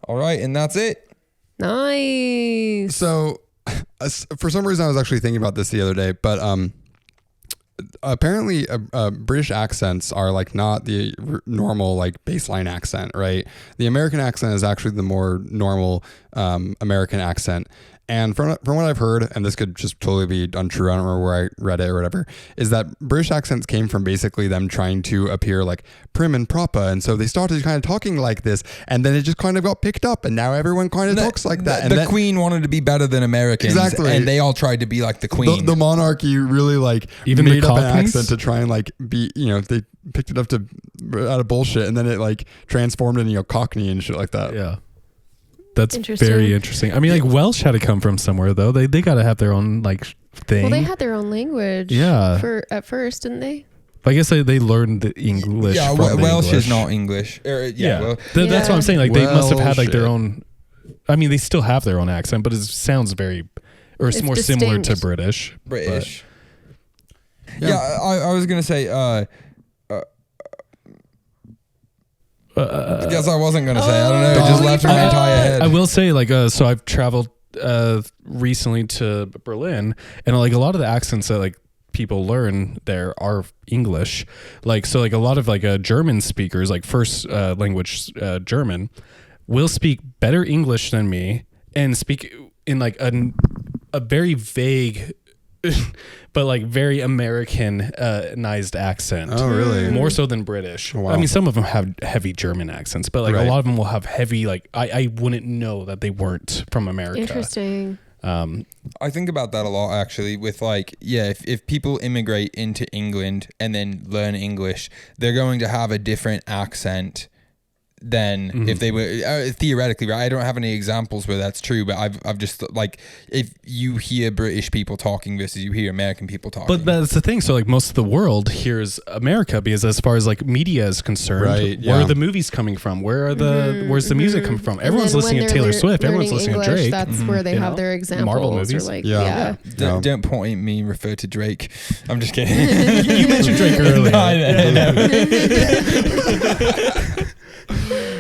All right, and that's it. Nice. So, for some reason, I was actually thinking about this the other day, but apparently, British accents are like not the normal like baseline accent, right? The American accent is actually the more normal American accent. And from what I've heard, and this could just totally be untrue, I don't remember where I read it or whatever, is that British accents came from basically them trying to appear like prim and proper. And so they started kind of talking like this, and then it just kind of got picked up, and now everyone kind of talks like that. And the Queen wanted to be better than Americans, Exactly. and they all tried to be like the Queen. the monarchy really like Even made the up an Cockneys? accent to try and like be, they picked it up out of bullshit, and then it like transformed into Cockney and shit like that. Yeah. That's very interesting. I mean, like Welsh had to come from somewhere though. They got to have their own like thing. Well, they had their own language. Yeah. At first, didn't they? I guess they learned the English. Yeah, from Welsh English. is not English. Yeah. That's what I'm saying. Like they must have had like their own. I mean, they still have their own accent, but it sounds it's more distinct. similar to British. Yeah, I was gonna say. Guess I wasn't gonna say. I don't know. It just left in my entire head. I will say, like, so I've traveled recently to Berlin, and like a lot of the accents that like people learn there are English. Like, so like a lot of like German speakers, like first language German, will speak better English than me and speak in like a very vague but like very Americanized accent. Oh, really? More so than British. Oh, wow. I mean, some of them have heavy German accents, but like a lot of them will have heavy, like I wouldn't know that they weren't from America. Interesting. I think about that a lot actually with like, if people immigrate into England and then learn English, they're going to have a different accent than if they were theoretically, right? I don't have any examples where that's true, but I've just like, if you hear British people talking versus you hear American people talking. But that's the thing. So like most of the world hears America because as far as like media is concerned, where are the movies coming from? Where's the music coming from? Everyone's listening to Taylor Swift. Everyone's listening English, to Drake. That's where they have their examples. Marvel movies. Or like, Don't point at me, refer to Drake. I'm just kidding. You mentioned Drake earlier. I know.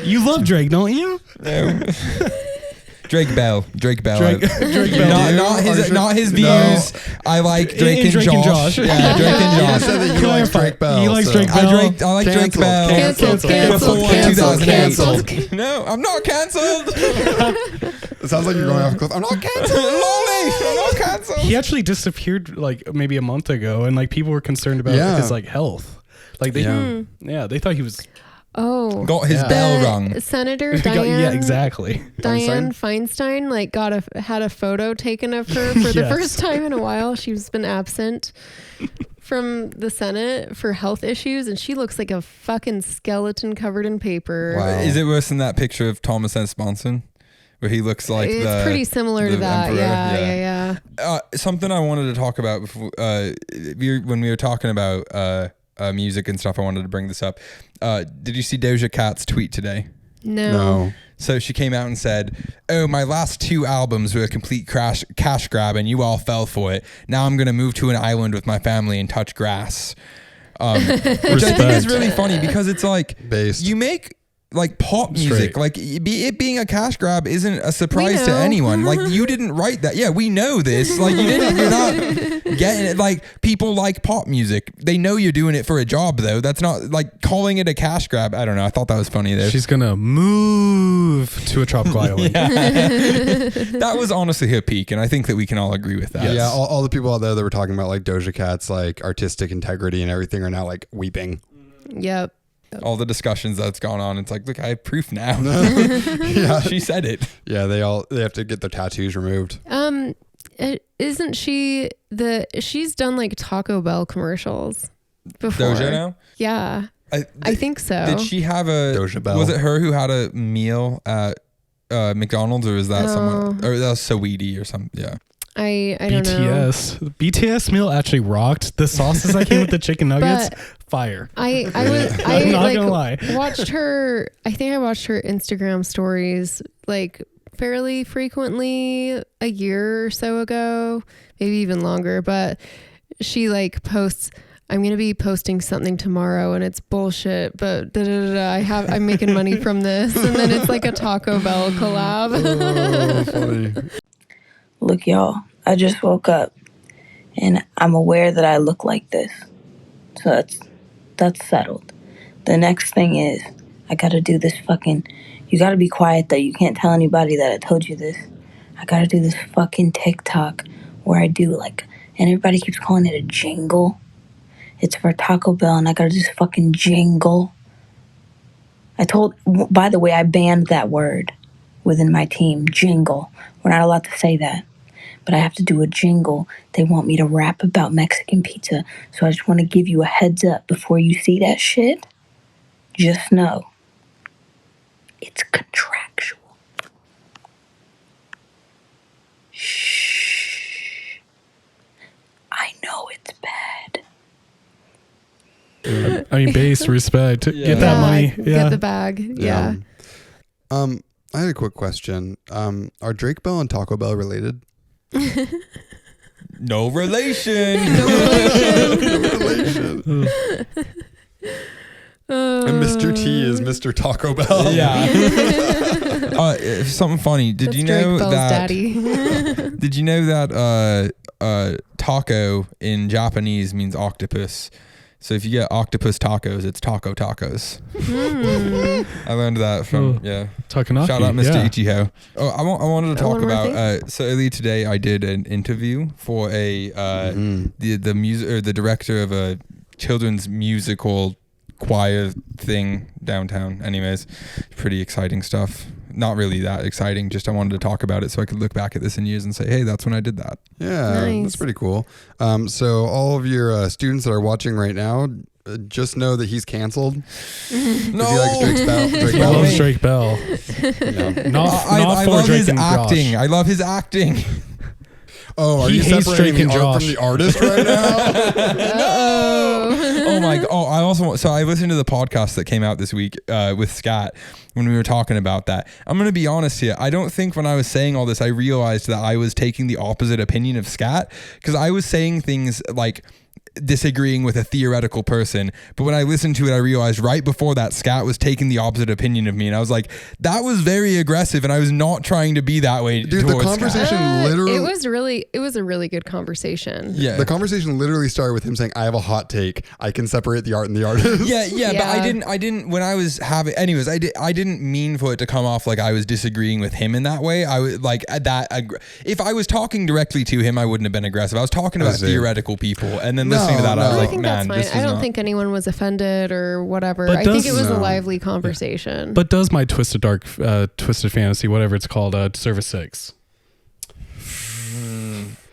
You love Drake, don't you? No. Drake Bell. Drake Bell. Not his views. No. I like Drake and Josh. Yeah, Drake and Josh. Said that he likes Drake Bell. He likes Drake Bell. I like Drake Bell. Cancelled. No, I'm not cancelled. It sounds like you're going off a cliff. I'm not cancelled. I'm not cancelled. He actually disappeared like maybe a month ago, and like people were concerned about his like health. Like they, they thought he was. Oh, got his bell rung. Senator Diane. Yeah, exactly. Diane Feinstein like had a photo taken of her for the first time in a while. She's been absent from the Senate for health issues, and she looks like a fucking skeleton covered in paper. Wow. Is it worse than that picture of Thomas S. Monson, where he looks like it's pretty similar to that? Emperor? Yeah. Something I wanted to talk about before, when we were talking about music and stuff, I wanted to bring this up. Did you see Doja Cat's tweet today? No. So she came out and said, "Oh, my last 2 albums were a complete cash grab and you all fell for it. Now I'm going to move to an island with my family and touch grass." Which I think is really funny because it's like, you make like pop music, like it being a cash grab isn't a surprise to anyone. Like you didn't write that. Yeah, we know this. Like you're not getting it. Like people like pop music. They know you're doing it for a job though. That's not like calling it a cash grab. I don't know. I thought that was funny there. She's gonna move to a tropical island. That was honestly her peak, and I think that we can all agree with that. Yeah, all the people out there that were talking about like Doja Cat's like artistic integrity and everything are now like weeping. Yep. All the discussions that's gone on, it's like, look, I have proof now. She said it. Yeah, they have to get their tattoos removed. Isn't she she's done like Taco Bell commercials before? Doja now? Yeah. I think so. Did she have a Doja Bell? Was it her who had a meal at McDonald's, or was that someone, or that was Saweetie or something? Yeah. I don't know. BTS meal actually rocked. The sauces that came with the chicken nuggets, fire. I'm not gonna lie. Watched her. I think I watched her Instagram stories like fairly frequently a year or so ago, maybe even longer. But she like posts, "I'm gonna be posting something tomorrow, and it's bullshit, but I'm making money from this," and then it's like a Taco Bell collab. Funny. Look, y'all, I just woke up and I'm aware that I look like this. So that's settled. The next thing is I gotta do this you gotta be quiet though. You can't tell anybody that I told you this. I gotta do this fucking TikTok where I do and everybody keeps calling it a jingle. It's for Taco Bell and I gotta do this fucking jingle. By the way, I banned that word within my team, jingle. We're not allowed to say that. But I have to do a jingle. They want me to rap about Mexican pizza. So I just want to give you a heads up before you see that shit. Just know it's contractual. it's bad. I mean, base respect. Get that money. Yeah. Get the bag. Yeah. I had a quick question. Are Drake Bell and Taco Bell related? No relation. No relation. And Mr. T is Mr. Taco Bell. Yeah. Something funny. Did you know that? Daddy. Did you know that taco in Japanese means octopus? So if you get octopus tacos, it's taco tacos. I learned that from Takanaki. Shout out Mr. Ichiho. Oh, I wanted to talk about. So earlier today, I did an interview for the music or the director of a children's musical choir thing downtown. Anyways, pretty exciting stuff. Not really that exciting, just I wanted to talk about it so I could look back at this in years and say, hey, that's when I did that. Yeah, nice. That's pretty cool. So all of your students that are watching right now, just know that he's canceled. No, he likes Drake Bell. He loves Drake Bell. I love his acting. I love his acting. Oh, are he you hates separating Drake and the art Josh from the artist right now? Oh my god! Oh, I listened to the podcast that came out this week with Scott when we were talking about that. I'm gonna be honest here. I don't think when I was saying all this, I realized that I was taking the opposite opinion of Scott, because I was saying things like disagreeing with a theoretical person, but when I listened to it, I realized right before that Scott was taking the opposite opinion of me, and I was like, that was very aggressive, and I was not trying to be that way. Dude, the conversation literally, it was a really good conversation. Yeah, the conversation literally started with him saying, I have a hot take, I can separate the art and the artist. Yeah, but I didn't when I was having, anyways, I didn't mean for it to come off like I was disagreeing with him in that way. I was like that, if I was talking directly to him, I wouldn't have been aggressive. I was talking about theoretical people, and then listening to that, I was like, man, this is I don't think anyone was offended or whatever. I think it was a lively conversation. But does my Twisted Fantasy, whatever it's called, deserve a 6?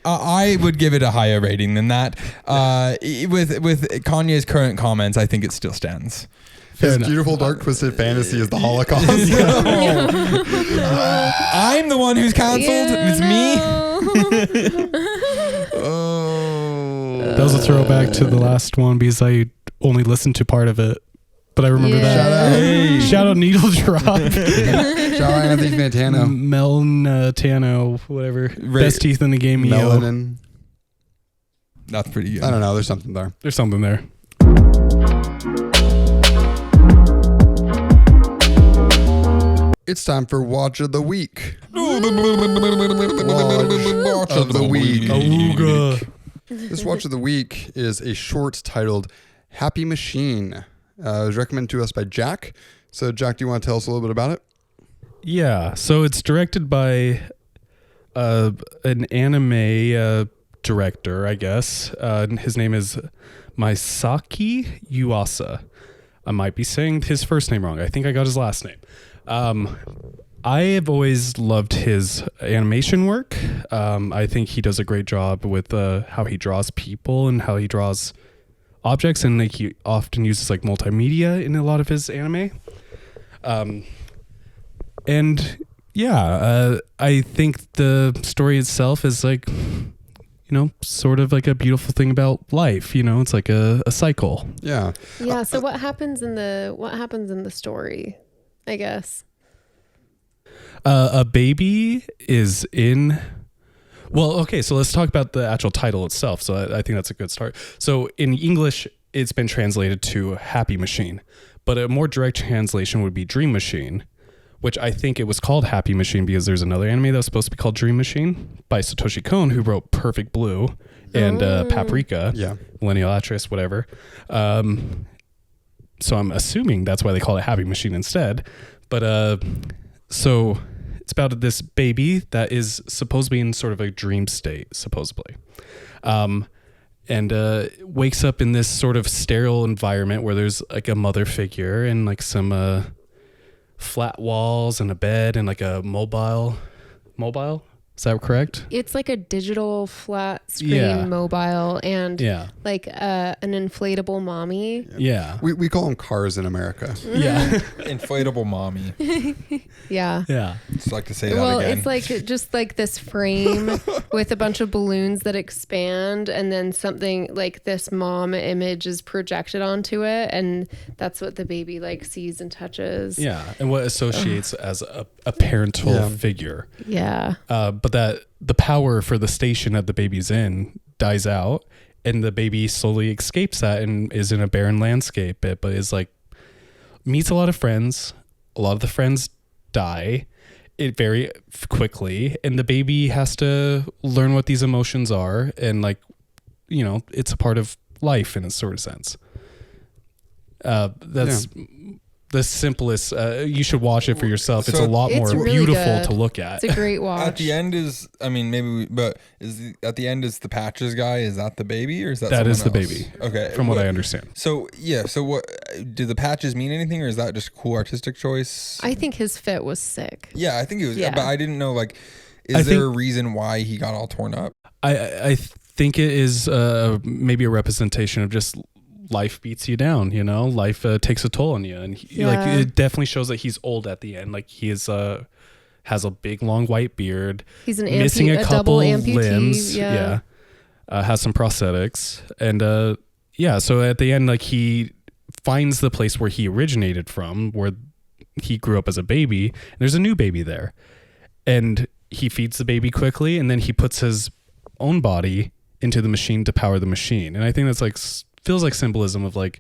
I would give it a higher rating than that. With Kanye's current comments, I think it still stands. His beautiful dark twisted fantasy is the Holocaust. I'm the one who's canceled. It's me. That was a throwback to the last one because I only listened to part of it, but I remember that. Shout out Needle Drop. Shout out Anthony Fantano. Tano, whatever. Best teeth in the game. Melanin. That's pretty good. I don't know. There's something there. There's something there. It's time for Watch of the Week. Watch of the Week. Awooga. This Watch of the Week is a short titled Happy Machine. It was recommended to us by Jack. So, Jack, do you want to tell us a little bit about it? Yeah. So it's directed by an anime director, I guess. His name is Masaaki Yuasa. I might be saying his first name wrong. I think I got his last name. I have always loved his animation work. I think he does a great job with how he draws people and how he draws objects, and like he often uses like multimedia in a lot of his anime. And yeah, I think the story itself is like, sort of like a beautiful thing about life. It's like a cycle. Yeah. Yeah. So what happens in the story, I guess? A baby is in. Well, okay, so let's talk about the actual title itself. So I think that's a good start. So in English, it's been translated to Happy Machine, but a more direct translation would be Dream Machine, which I think it was called Happy Machine because there's another anime that was supposed to be called Dream Machine by Satoshi Kon, who wrote Perfect Blue and Paprika, Millennial Actress, whatever. So I'm assuming that's why they call it Happy Machine instead. But so it's about this baby that is supposedly in sort of a dream state, supposedly. And wakes up in this sort of sterile environment where there's like a mother figure and like some flat walls and a bed and like a mobile Is that correct? It's like a digital flat screen mobile and like an inflatable mommy. Yeah. We call them cars in America. Yeah. Inflatable mommy. Yeah. Yeah. Just like to say that well, again. it's like just like this frame with a bunch of balloons that expand, and then something like this mom image is projected onto it, and that's what the baby like sees and touches. Yeah. And what associates as a parental figure. Yeah. But that the power for the station that the baby's in dies out, and the baby slowly escapes that and is in a barren landscape, but is like meets a lot of friends. A lot of the friends die it very quickly, and the baby has to learn what these emotions are, and like, you know, it's a part of life in a sort of sense. That's the simplest. You should watch it for yourself. It's a lot more really beautiful good. to look at. It's a great watch. At the end is, I mean, at the end is the patches guy. Is that the baby, or is that That is the else? baby. Okay, from what I understand. So so what do the patches mean anything, or is that just a cool artistic choice? I think his fit was sick. Yeah, I think it was. Yeah. But I didn't know, like, is there a reason why he got all torn up? I think it is maybe a representation of just life beats you down, you know, life takes a toll on you, and like it definitely shows that he's old at the end. Like he is has a big long white beard. He's missing a couple limbs. Has some prosthetics, and so at the end, like he finds the place where he originated from, where he grew up as a baby, and there's a new baby there, and he feeds the baby quickly, and then he puts his own body into the machine to power the machine. And I think that's like feels like symbolism of like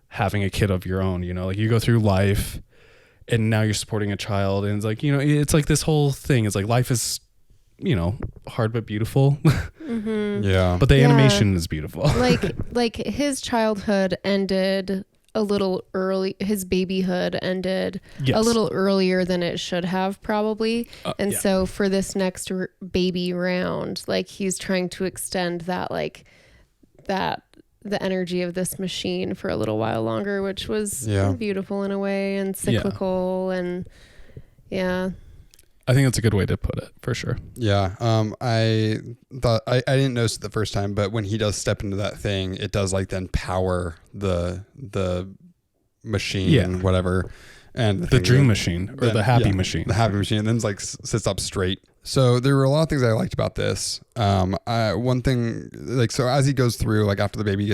having a kid of your own, you know, like you go through life and now you're supporting a child, and it's like, you know, it's like this whole thing. It's like life is, you know, hard but beautiful. Mm-hmm. Yeah. But the animation is beautiful. like his childhood ended a little early. His babyhood ended a little earlier than it should have probably. So for this next baby round, like he's trying to extend that, like the energy of this machine for a little while longer, which was beautiful in a way, and cyclical, and I think that's a good way to put it, for sure. Yeah. I thought I didn't notice it the first time, but when he does step into that thing, it does like then power the machine, whatever. And the dream machine, or the happy machine. The happy machine, and then like sits up straight. So there were a lot of things I liked about this. One thing, like, so as he goes through, like after the baby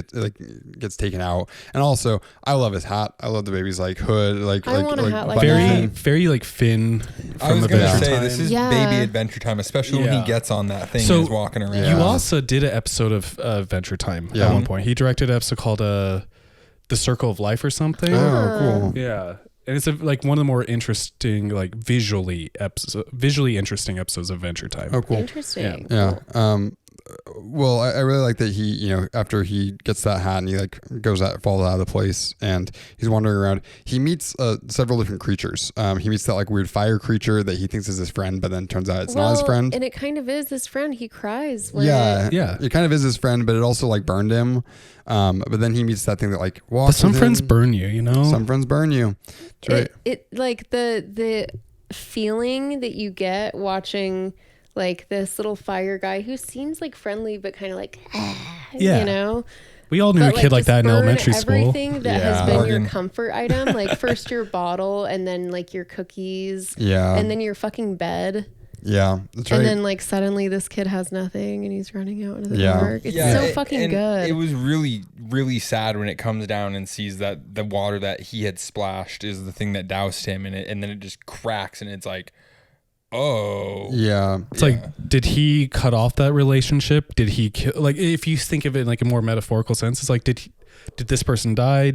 gets taken out, and also I love his hat. I love the baby's like hood, I want a hat like very, very like Finn I was from gonna Adventure say Time. this is baby Adventure Time, especially when he gets on that thing and is walking around. You also did an episode of Adventure Time at one point. He directed an episode called The Circle of Life or something. Oh, cool. Yeah. And it's like one of the more interesting, like visually interesting episodes of Adventure Time. Oh, cool. Interesting. Yeah. Well, I really like that he, you know, after he gets that hat and he like falls out of the place and he's wandering around, he meets several different creatures. He meets that like weird fire creature that he thinks is his friend, but then turns out it's not his friend. And it kind of is his friend. He cries. When It kind of is his friend, but it also like burned him. But then he meets that thing that like walks. But some with friends him. burn you, you know? Some friends burn you. That's right. It like the feeling that you get watching like this little fire guy who seems like friendly but kind of like you know, we all knew a kid like that in elementary school. Everything that has been your comfort item, like first your bottle and then like your cookies, and then your fucking bed. Yeah, that's right. And then like suddenly this kid has nothing and he's running out into the dark. It's so fucking good. It was really, really sad when it comes down and sees that the water that he had splashed is the thing that doused him, and then it just cracks and it's like, oh. Yeah. It's like, did he cut off that relationship? Did he kill, like, if you think of it in like a more metaphorical sense, it's like, did this person die?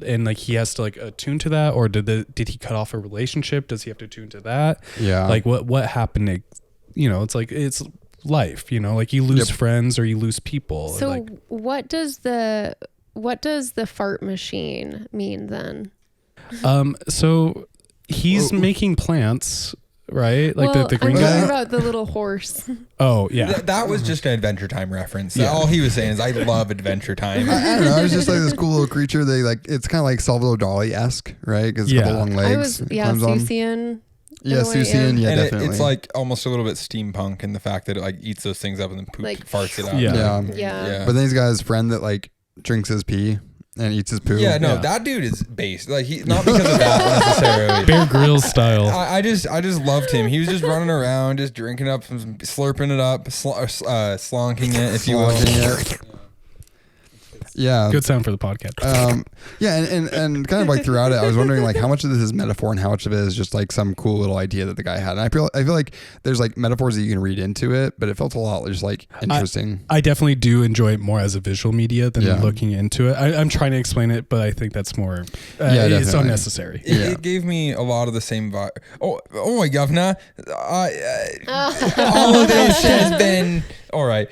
And like he has to like attune to that, or did he cut off a relationship? Does he have to attune to that? Yeah. Like what happened to, you know, it's like, it's life, you know, like you lose friends or you lose people. So like, what does the fart machine mean then? So he's making plants, right? Like the green I'm guy. talking about the little horse. Oh yeah, that was just an Adventure Time reference. Yeah. All he was saying is, I love Adventure Time. I don't know. It's just like this cool little creature. They like, it's kind of like Salvador Dali-esque, right? Because it's got the long legs. Thusian. Yeah, Susian. Yeah, and definitely. It's like almost a little bit steampunk in the fact that it like eats those things up and then farts it out. Yeah. But then he's got his friend that like drinks his pee and eats his poo. Yeah, no, that dude is based. Like he not because of that necessarily. Bear Grylls style. I just loved him. He was just running around, just drinking up, slurping it up, slonking it, if you will. Yeah. Good sound for the podcast. Yeah, and kind of like throughout it, I was wondering like how much of this is metaphor and how much of it is just like some cool little idea that the guy had. And I feel like there's like metaphors that you can read into it, but it felt a lot just like interesting. I definitely do enjoy it more as a visual media than looking into it. I'm trying to explain it, but I think that's more. It's unnecessary. It gave me a lot of the same vibe. Oh my governor! All of this has been. All right.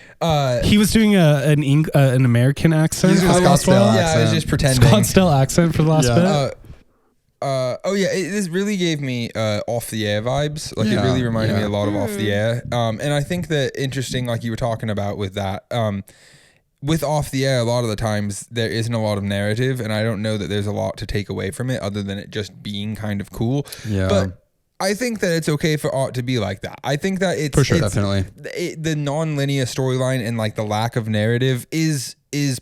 He was doing an American accent. Scottsdale accent. Yeah, I was just pretending. Scottsdale accent for the last bit. It really gave me Off the Air vibes. Like it really reminded me a lot of Off the Air. And I think that interesting, like you were talking about with that, with Off the Air, a lot of the times there isn't a lot of narrative, and I don't know that there's a lot to take away from it other than it just being kind of cool. Yeah. But I think that it's okay for art to be like that. I think that it's for sure, definitely the non-linear storyline and like the lack of narrative is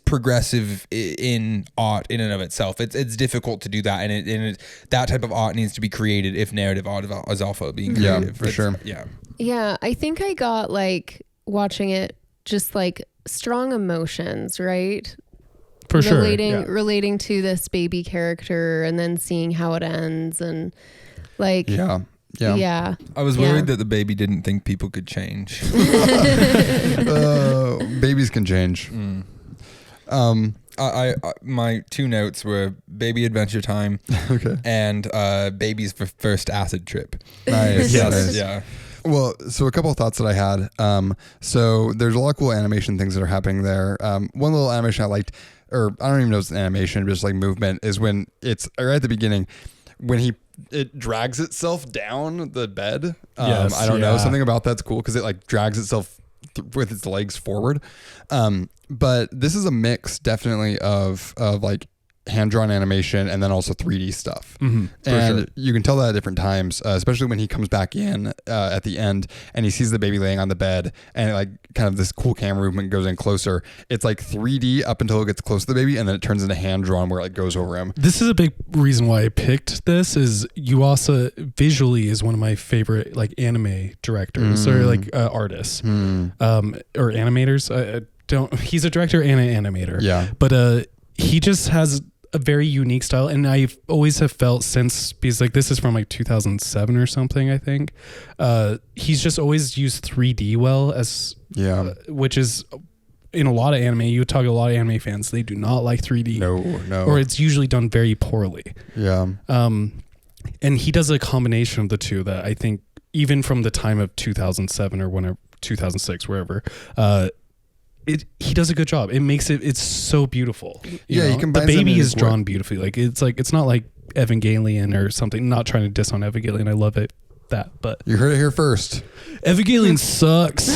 progressive in art in and of itself. It's difficult to do that, and that type of art needs to be created if narrative art is also being created. Yeah, for sure. Yeah, I think I got like watching it just like strong emotions, right? For sure. Relating to this baby character and then seeing how it ends and like yeah. I was worried that the baby didn't think people could change. Babies can change. I my two notes were baby adventure time, and baby's first acid trip. Nice. Yes. Yeah. Well, so a couple of thoughts that I had. So there's a lot of cool animation things that are happening there. One little animation I liked, or I don't even know if it's an animation, but just like movement, is when it's right at the beginning when it drags itself down the bed. I don't know, something about that's cool because it like drags itself with its legs forward. But this is a mix definitely of like hand-drawn animation and then also 3D stuff. And you can tell that at different times, especially when he comes back in at the end and he sees the baby laying on the bed and like kind of this cool camera movement goes in closer. It's like 3D up until it gets close to the baby and then it turns into hand-drawn where it like goes over him. This is a big reason why I picked this is Yuasa visually is one of my favorite like anime directors or like artists or animators. He's a director and an animator. Yeah. But he just has a very unique style, and I've always have felt since, because like this is from like 2007 or something, I think. He's just always used 3D well as which is in a lot of anime. You talk to a lot of anime fans, they do not like 3D. No. Or it's usually done very poorly. Yeah. And he does a combination of the two that I think even from the time of 2007 or whenever 2006, wherever, he does a good job. It makes it's so beautiful. You know? The baby is drawn beautifully. Like it's not like Evangelion or something. Not trying to diss on Evangelion. I love it. But you heard it here first. Evangelion sucks.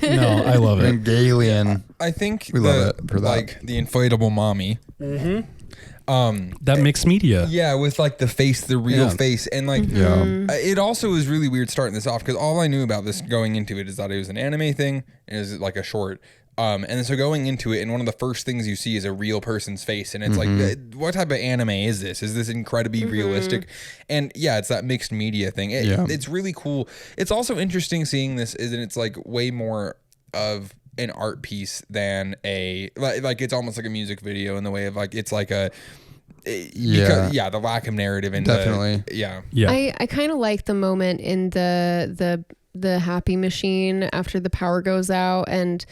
No, I love it. Evangelion. I think we love it for that. Like the inflatable mommy. That mixed media. Yeah, with like the face, the real face. And like, it also was really weird starting this off because all I knew about this going into it is that it was an anime thing. It was like a short. And so going into it, and one of the first things you see is a real person's face, and it's like, what type of anime is this? Is this incredibly realistic? And yeah, it's that mixed media thing. It's really cool. It's also interesting seeing this, and it's like way more of an art piece than like it's almost like a music video in the way of like it's like a the lack of narrative and definitely I kind of like the moment in the happy machine after the power goes out and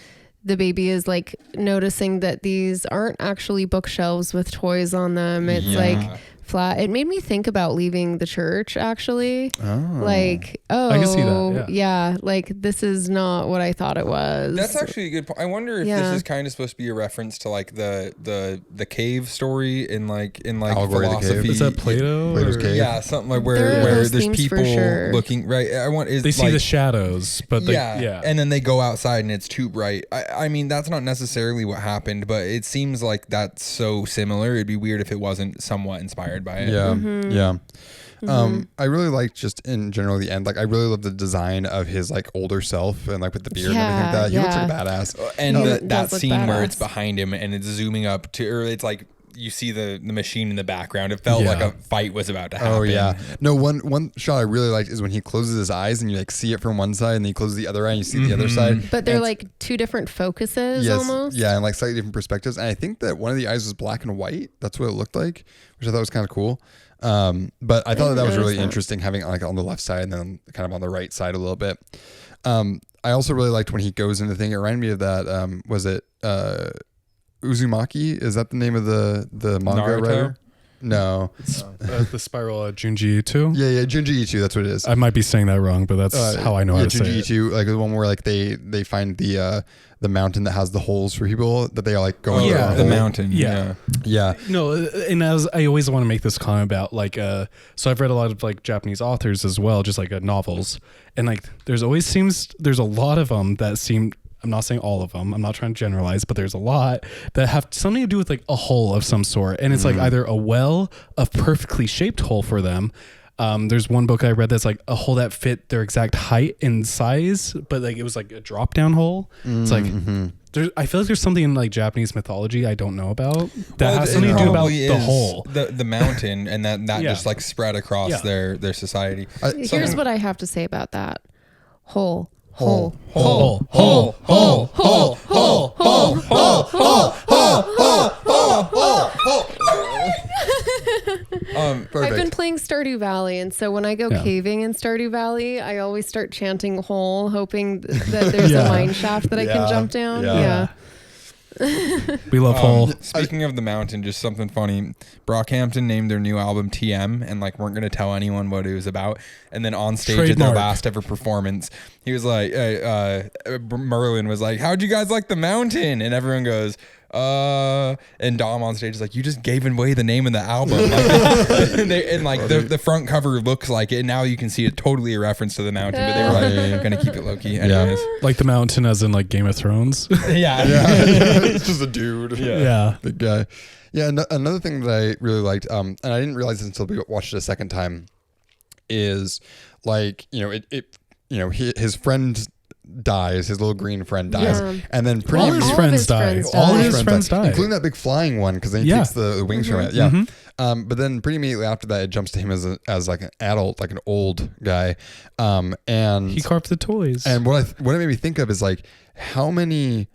the baby is like noticing that these aren't actually bookshelves with toys on them. It's like flat. It made me think about leaving the church actually. I can see that. Yeah. Like this is not what I thought it was. That's actually a good point. I wonder if this is kind of supposed to be a reference to like the cave story in like philosophy. Is that Plato's cave? Yeah, something like where there's people looking right. They see the shadows, but and then they go outside and it's too bright. I mean that's not necessarily what happened, but it seems like that's so similar. It'd be weird if it wasn't somewhat inspired fascinated by it. Yeah. I really like just in general the end. Like I really love the design of his like older self and like with the beard and everything like that. He looks like a badass. And that scene where it's behind him and it's zooming up to, or it's like you see the machine in the background. It felt like a fight was about to happen. Oh yeah. No, one shot I really liked is when he closes his eyes and you like see it from one side and then he closes the other eye and you see the other side. But they're like two different focuses almost. Yeah, and like slightly different perspectives. And I think that one of the eyes was black and white. That's what it looked like, which I thought was kind of cool. But I thought that was really interesting having like on the left side and then kind of on the right side a little bit. I also really liked when he goes into the thing. It reminded me of that. Was it Uzumaki? Is that the name of the manga Naruto? writer? No. The spiral Junji Ito. Yeah, Junji Ito. That's what it is. I might be saying that wrong, but that's how I know how to say it. Junji Ito, like the one where like they find the mountain that has the holes for people that they are like going. Yeah, the mountain. Yeah. No, and as I always want to make this comment about like so I've read a lot of like Japanese authors as well, just like novels, and like there's a lot of them that seem. I'm not saying all of them. I'm not trying to generalize, but there's a lot that have something to do with like a hole of some sort. And it's like either a perfectly shaped hole for them. There's one book I read that's like a hole that fit their exact height and size, but like it was like a drop down hole. It's like, I feel like there's something in like Japanese mythology I don't know about that has something to do about the hole. The mountain and that just like spread across their society. Here's what I have to say about that. Hole. I've been playing Stardew Valley, and so when I go caving in Stardew Valley, I always start chanting hole, hoping that there's a mine shaft that I can jump down. Yeah. We love hole. Speaking of the mountain, just something funny. Brockhampton named their new album TM and like weren't going to tell anyone what it was about. And then on stage at their last ever performance, he was like, Merlin was like, "How'd you guys like the mountain?" And everyone goes, and Dom on stage is like, "You just gave away the name of the album." Like, the front cover looks like it, and now you can see it totally a reference to the mountain, but they were like gonna keep it low key. Anyways. Like the mountain as in like Game of Thrones. It's just a dude. Yeah. Big guy. Yeah, another thing that I really liked, and I didn't realize this until we watched it a second time, is like, his friend dies, his little green friend dies, and then all his friends die, including that big flying one, because then he takes the wings from it. But then pretty immediately after that, it jumps to him as like an adult, like an old guy, and he carved the toys. And what it made me think of is like how many,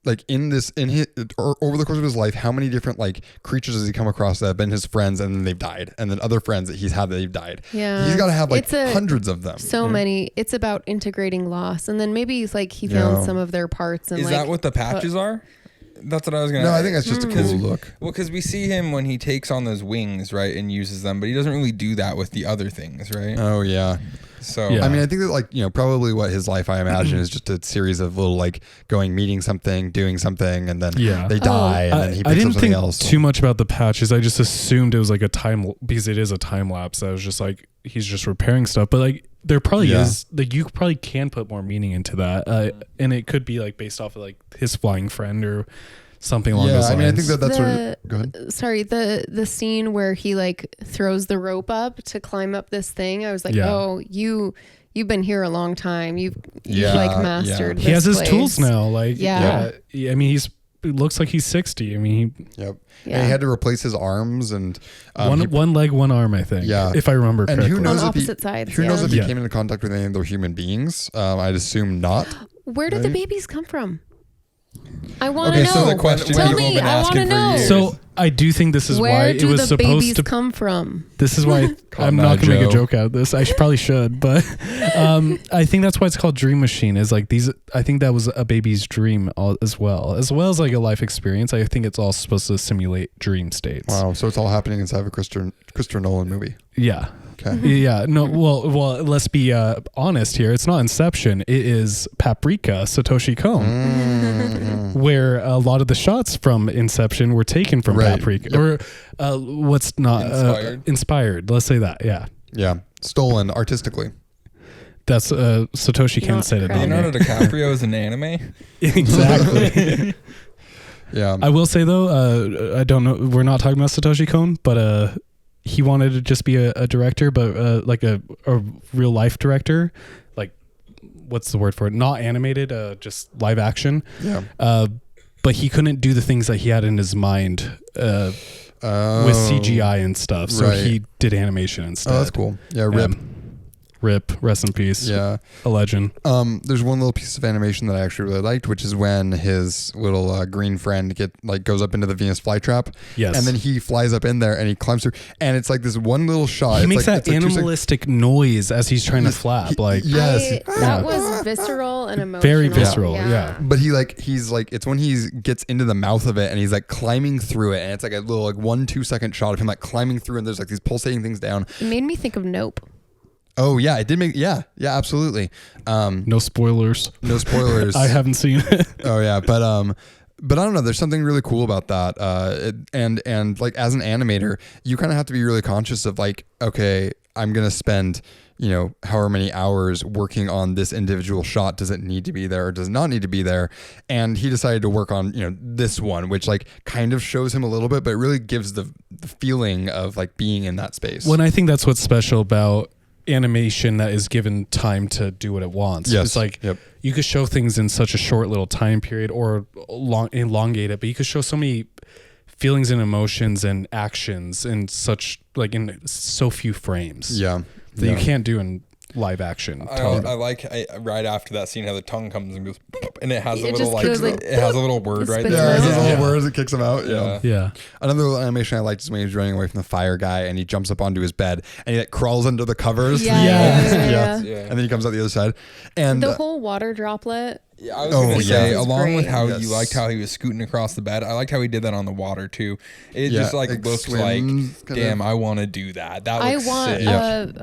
like over the course of his life, how many different like creatures has he come across that have been his friends and then they've died, and then other friends that he's had that they've died. Yeah, he's got to have like hundreds of them. So many. It's about integrating loss, and then maybe like he found some of their parts. And is that what the patches are? That's what I was gonna. No, I think that's just a cool look. Well, because we see him when he takes on those wings, right, and uses them, but he doesn't really do that with the other things, right? Oh yeah. So I mean, I think that like, probably what his life, I imagine, is just a series of little like meeting something, doing something, and then they die, and then he picks up something else. I didn't think too much about the patches. I just assumed it was like because it is a time lapse. I was just like, he's just repairing stuff, but like there probably is, like you probably can put more meaning into that, and it could be like based off of like his flying friend or something along those lines. I mean, I think that's what. Go ahead. Sorry, the scene where he like throws the rope up to climb up this thing. I was like, oh, you've been here a long time. You've like mastered. He has his tools now. Like, I mean, it looks like he's 60. I mean, and he had to replace his arms and one leg, one arm, I think. Yeah, if I remember correctly. And who knows on opposite sides? Who knows if he came into contact with any other human beings? I'd assume not. Where did the babies come from? I want to know. So the question Tell people have me, been I want to asking for know. years. So I do think this is why it was supposed to. Where do the babies come from? This is why I'm not going to make a joke out of this. I probably should, but I think that's why it's called Dream Machine. Is like these. I think that was a baby's dream as well as like a life experience. I think it's all supposed to simulate dream states. Wow! So it's all happening inside of a Christopher Nolan movie. Yeah. Okay. Yeah. No. Well. Let's be honest here. It's not Inception. It is Paprika, Satoshi Kon, where a lot of the shots from Inception were taken from Paprika, or what's not inspired. Let's say that. Yeah. Yeah. Stolen artistically. That's Satoshi Kon said it. Leonardo DiCaprio is an anime. Exactly. Yeah. I will say though, I don't know. We're not talking about Satoshi Kon, but he wanted to just be a director, but like a real life director, like what's the word for it? Not animated, just live action. Yeah. But he couldn't do the things that he had in his mind with CGI and stuff. So he did animation instead. Oh, that's cool. Yeah, RIP. RIP, rest in peace. Yeah. A legend. There's one little piece of animation that I actually really liked, which is when his little green friend goes up into the Venus flytrap. Yes. And then he flies up in there and he climbs through, and it's like this one little shot. He makes that animalistic noise as he's trying to flap. That was visceral and emotional. Very visceral, yeah. But it's when he gets into the mouth of it and he's like climbing through it, and it's like a little 1-2 second shot of him like climbing through, and there's like these pulsating things down. It made me think of Nope. Oh yeah, it did make absolutely. No spoilers. No spoilers. I haven't seen it. Oh yeah, but I don't know. There's something really cool about that. And like as an animator, you kind of have to be really conscious of like, okay, I'm gonna spend however many hours working on this individual shot. Does it need to be there or does it not need to be there? And he decided to work on this one, which like kind of shows him a little bit, but it really gives the feeling of like being in that space. Well, and I think that's what's special about animation that is given time to do what it wants. Yes. It's like you could show things in such a short little time period or elongate it, but you could show so many feelings and emotions and actions in such in so few frames. Yeah. That you can't do in live action. I like right after that scene how the tongue comes and goes, and it has a little it has a little word right there. Yeah, it has a little word that kicks him out. Yeah. Another little animation I liked is when he's running away from the fire guy and he jumps up onto his bed and he like crawls under the covers. Yeah. And then he comes out the other side. And the whole water droplet. Yeah, I was going to say, along great. with how you liked how he was scooting across the bed, I liked how he did that on the water too. It just looks like, damn, I want to do that. That looks sick.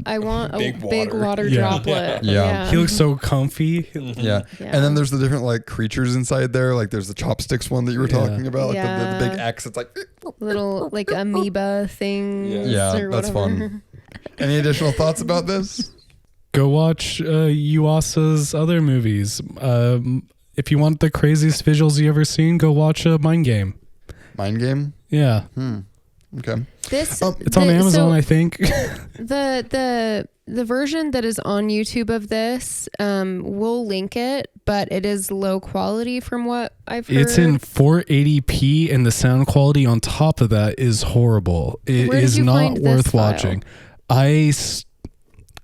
I want a big water Yeah. droplet. Yeah. He looks so comfy. Yeah. And then there's the different like creatures inside there. Like there's the chopsticks one that you were talking about. Like the big X. It's like little like amoeba things. Yeah, or that's whatever. fun. Any additional thoughts about this? Go watch Yuasa's other movies. If you want the craziest visuals you ever seen, go watch Mind Game. Mind Game? Yeah. Okay. It's on Amazon, I think. The version that is on YouTube of this, we'll link it, but it is low quality from what I've heard. It's in 480p, and the sound quality on top of that is horrible. It is not worth watching. I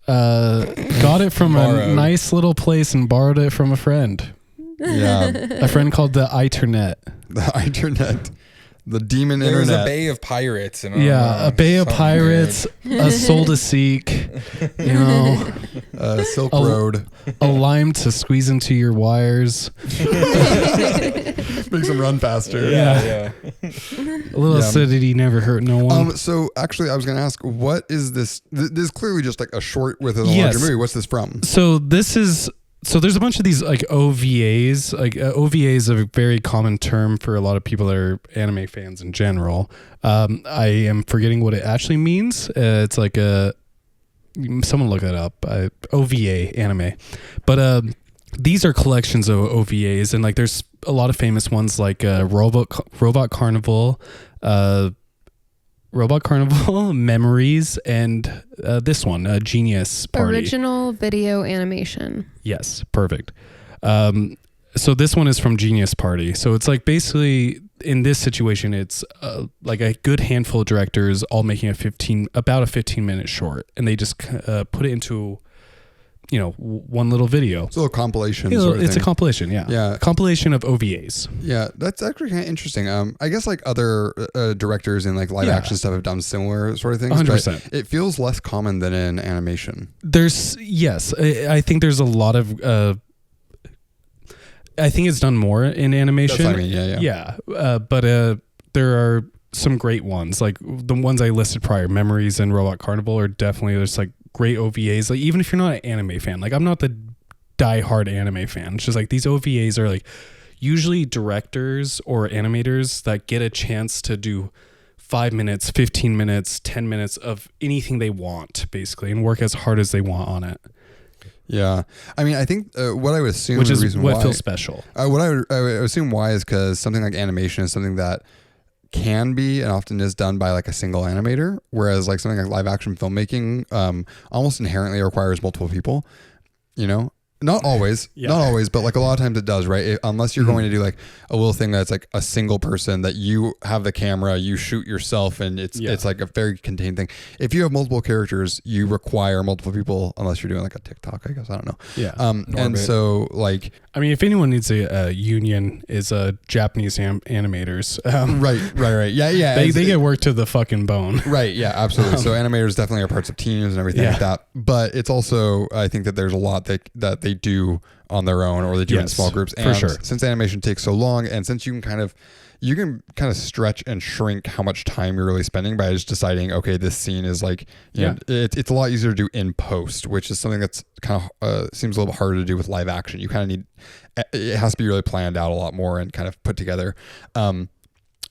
got it from a nice little place and borrowed it from a friend. Yeah. A friend called the Internet. The Internet. The demon internet. There's a bay of pirates. And a bay of pirates, a soul to seek, Silk Road. A lime to squeeze into your wires. Makes them run faster. Yeah. A little acidity never hurt no one. So actually I was going to ask, what is this? This is clearly just like a short with a larger movie. What's this from? So there's a bunch of these like OVAs. Like OVA is a very common term for a lot of people that are anime fans in general. I am forgetting what it actually means. It's like someone look that up. OVA anime, but these are collections of OVAs, and like there's a lot of famous ones like Robot Carnival, Memories, and this one, Genius Party. Original video animation. Yes, perfect. So this one is from Genius Party. So it's like basically in this situation, it's like a good handful of directors all making about a 15-minute short, and they just put it into one little video. It's a little compilation. It's a compilation, yeah. Yeah. Compilation of OVAs. Yeah, that's actually kind of interesting. I guess like other directors in like live action stuff have done similar sort of things. 100%. But it feels less common than in animation. I think there's a lot of I think it's done more in animation. That's what I mean, yeah. But there are some great ones. Like the ones I listed prior, Memories and Robot Carnival, are definitely there's like great OVAs. Like even if you're not an anime fan, like I'm not the diehard anime fan. It's just like these OVAs are like usually directors or animators that get a chance to do 5 minutes, 15 minutes, 10 minutes of anything they want, basically, and work as hard as they want on it. Yeah, I mean, I think what I would assume, which is what feels special. What I would assume why is because something like animation is something that can be and often is done by like a single animator, whereas like something like live action filmmaking almost inherently requires multiple people, you know. Not always, but like a lot of times it does, right? Unless you're going to do like a little thing that's like a single person that you have the camera, you shoot yourself, and it's like a very contained thing. If you have multiple characters, you require multiple people, unless you're doing like a TikTok, I guess. I don't know. Yeah. And so like, I mean, if anyone needs a union, is Japanese animators. Right. Yeah. They get worked to the fucking bone. Right. Yeah, absolutely. So animators definitely are parts of teams and everything like that. But it's also, I think that there's a lot that they do on their own, or they do in small groups. And for sure. Since animation takes so long, and since you can kind of stretch and shrink how much time you're really spending by just deciding, okay, this scene is like, you know, it's a lot easier to do in post, which is something that's kind of seems a little bit harder to do with live action. You kind of need, it has to be really planned out a lot more and kind of put together.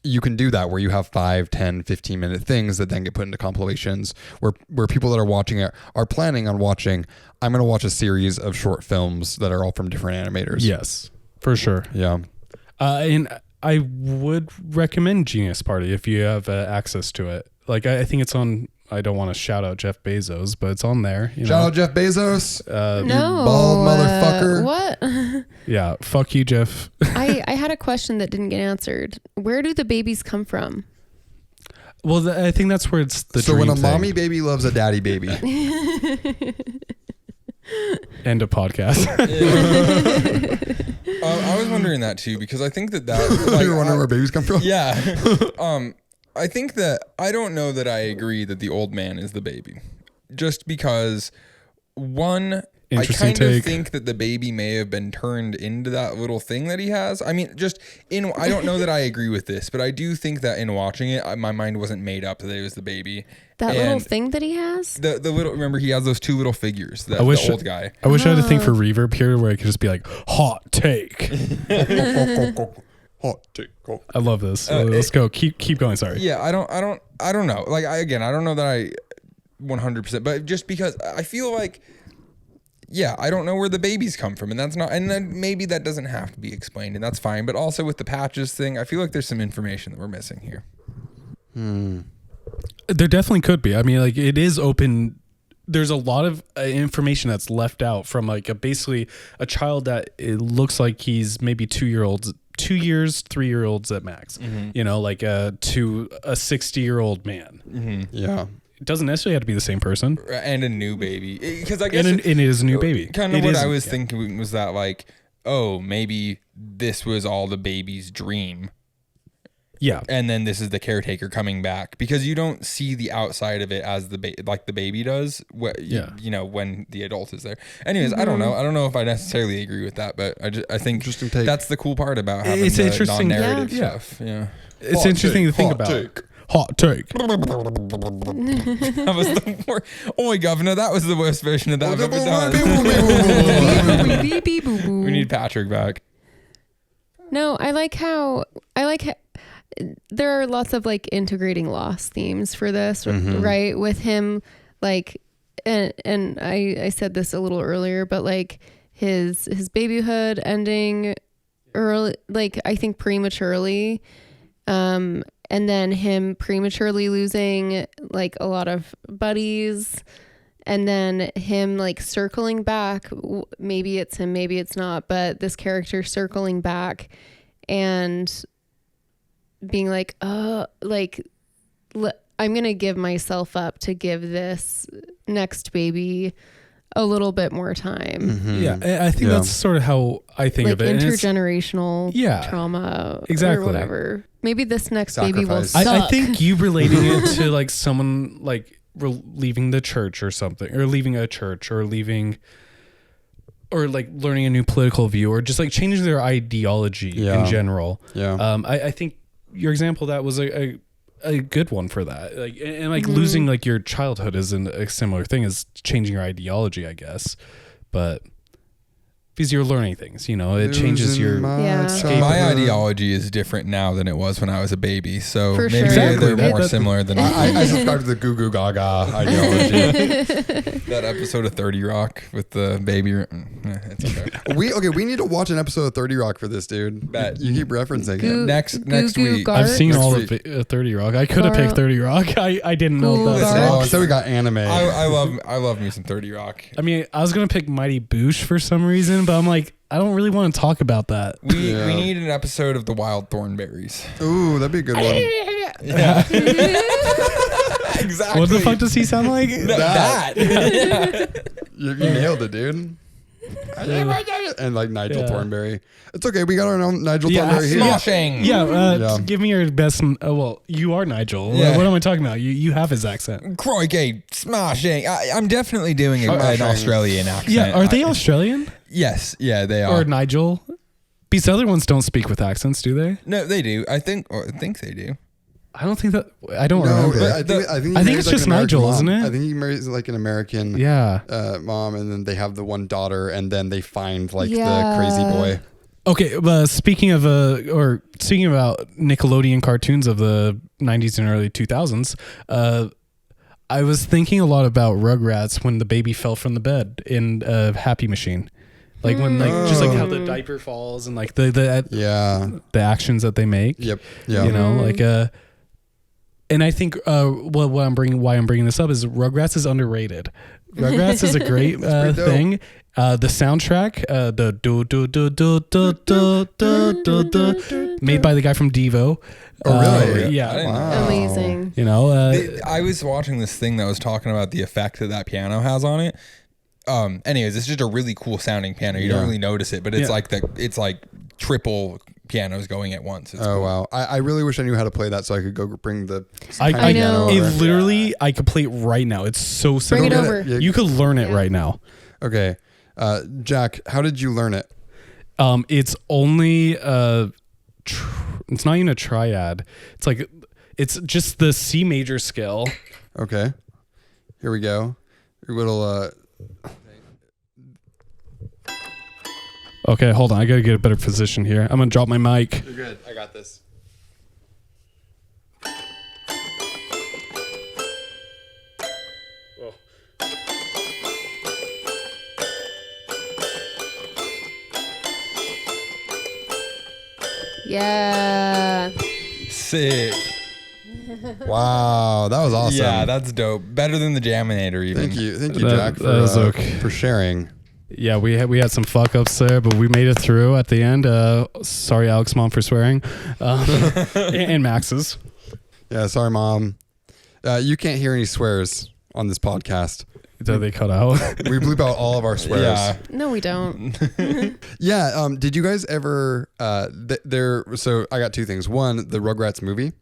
You can do that where you have 5, 10, 15 minute things that then get put into compilations where people that are watching it are planning on watching, I'm going to watch a series of short films that are all from different animators. Yes, for sure. Yeah. And I would recommend Genius Party if you have access to it. Like, I think it's on, I don't want to shout out Jeff Bezos, but it's on there. Shout out Jeff Bezos. No. Bald motherfucker. What? Yeah. Fuck you, Jeff. I had a question that didn't get answered. Where do the babies come from? Well, I think that's where it's the dream when a thing. mommy baby loves a daddy baby. End of podcast. I was wondering that too, because I think that like, you're wondering where babies come from? Yeah. I think that I don't know that I agree that the old man is the baby, just because one, I kind of think that the baby may have been turned into that little thing that he has. I mean, I don't know that I agree with this, but I do think that in watching it, my mind wasn't made up that it was the baby. That little thing that he has? The little, remember he has those 2 little figures, the old guy. I wish I had a thing for reverb here where I could just be like, hot take. Hot take. I love this. Let's go. Keep going. Sorry. Yeah, I don't know. Like I don't know that I 100%, but just because I feel like, yeah, I don't know where the babies come from, and that's not, and then maybe that doesn't have to be explained, and that's fine. But also with the patches thing, I feel like there's some information that we're missing here. There definitely could be. I mean, like, it is open. There's a lot of information that's left out from like basically a child that it looks like he's maybe 2 years, 3-year-olds at max, you know, like to a 60-year-old man. Yeah. It doesn't necessarily have to be the same person. And a new baby. Because I guess it is a new baby. Kind of what I was thinking was that like, oh, maybe this was all the baby's dream. Yeah. And then this is the caretaker coming back, because you don't see the outside of it as like the baby does. You know, when the adult is there. Anyways, I don't know. I don't know if I necessarily agree with that, but I think that's the cool part about having the non-narrative stuff. Yeah. It's interesting to think about. Hot take. That was the worst. Oh my governor, that was the worst version of that I've ever done. We need Patrick back. No, I like how there are lots of like integrating loss themes for this, right? With him, like, and I said this a little earlier, but like his babyhood ending early, like I think prematurely, and then him prematurely losing like a lot of buddies, and then him like circling back. Maybe it's him, maybe it's not, but this character circling back and being like, I'm going to give myself up to give this next baby a little bit more time. Yeah. I think that's sort of how I think of it. Intergenerational trauma or whatever. Maybe this next baby will suck. I think you relating it to like someone like leaving the church or something, or leaving a church, or leaving, or like learning a new political view, or just like changing their ideology in general. Yeah. I think your example of that was a good one for that. Like, and like losing like your childhood isn't a similar thing as changing your ideology, I guess. But because you're learning things, it changes your My ideology is different now than it was when I was a baby, so For maybe sure. they're more similar than I subscribe to the goo goo gaga ideology. that episode of 30 Rock with the baby. It's okay. We need to watch an episode of 30 Rock for this, dude. Bet. You keep referencing it. Next week. I've seen Next all week. of 30 Rock. I could have picked 30 Rock. I didn't know that. Oh, so we got anime. I love me some 30 Rock. I mean, I was gonna pick Mighty Boosh for some reason, but I'm like, I don't really want to talk about that. We need an episode of the Wild Thornberries. Ooh, that'd be a good one. Yeah. Exactly. What the fuck does he sound like? That. You nailed it, dude. And like Nigel Thornberry. It's okay. We got our own Nigel Thornberry here. Smashing. Yeah, give me your best. Well, you are Nigel. Yeah. What am I talking about? You have his accent. Crikey, smashing. I'm definitely doing an Australian accent. Yeah, are they Australian? Yes, yeah, they are. Or Nigel? These other ones don't speak with accents, do they? No, they do. I think they do. I don't think that. I don't remember. I think it's like just an American Nigel, mom. isn't it? I think he marries like an American mom, and then they have the one daughter, and then they find like the crazy boy. Okay, speaking about Nickelodeon cartoons of the 90s and early 2000s, I was thinking a lot about Rugrats when the baby fell from the bed in Happy Machine. Like when just like how the diaper falls and like the actions that they make. Yep. Yeah. And I think why I'm bringing this up is Rugrats is underrated. Rugrats is a great thing. The soundtrack, the do do do do do do do do do, made by the guy from Devo. Oh really? Yeah. Wow. Amazing. I was watching this thing that was talking about the effect that piano has on it. Anyways, it's just a really cool sounding piano. You don't really notice it, but it's like triple pianos going at once. It's cool. Wow. I really wish I knew how to play that so I could go bring the I piano know. over. I could play it right now. It's so simple. Bring it over. You could learn it right now. Okay. Jack, how did you learn it? It's only it's not even a triad. It's just the C major scale. Okay. Here we go. Your little Okay, hold on. I gotta get a better position here. I'm gonna drop my mic. You're good. I got this. Yeah. Sick. Wow, that was awesome. Yeah, that's dope. Better than the Jaminator even. Thank you, Jack, for sharing. Yeah, we had some fuck ups there, but we made it through at the end. Sorry, Alex, mom, for swearing, and Max's. Yeah, sorry, mom. You can't hear any swears on this podcast. That they cut out. We bleep out all of our swears. Yeah. No, we don't. Yeah. Did you guys ever? So I got two things. One, the Rugrats movie.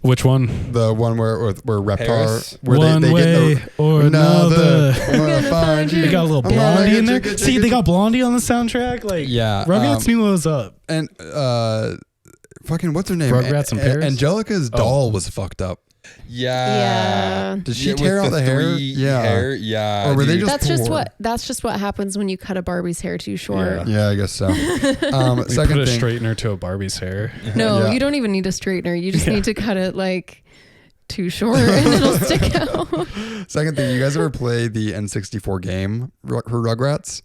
Which one? The one where Reptar, Paris? where one they way get or another. I'm gonna find you. They got a little Blondie in there. See, they got Blondie on the soundtrack. Like, yeah, Rugrats knew what was up. And fucking what's her name? Rugrats in Paris. Angelica's doll was fucked up. Yeah. Did she tear out the hair? Hair? Yeah. Or were they That's just what happens when you cut a Barbie's hair too short. Yeah, I guess so. We Second put a thing, straightener to a Barbie's hair. No, you don't even need a straightener. You just need to cut it like too short and it'll stick out. Second thing, you guys ever play the N64 game for Rugrats?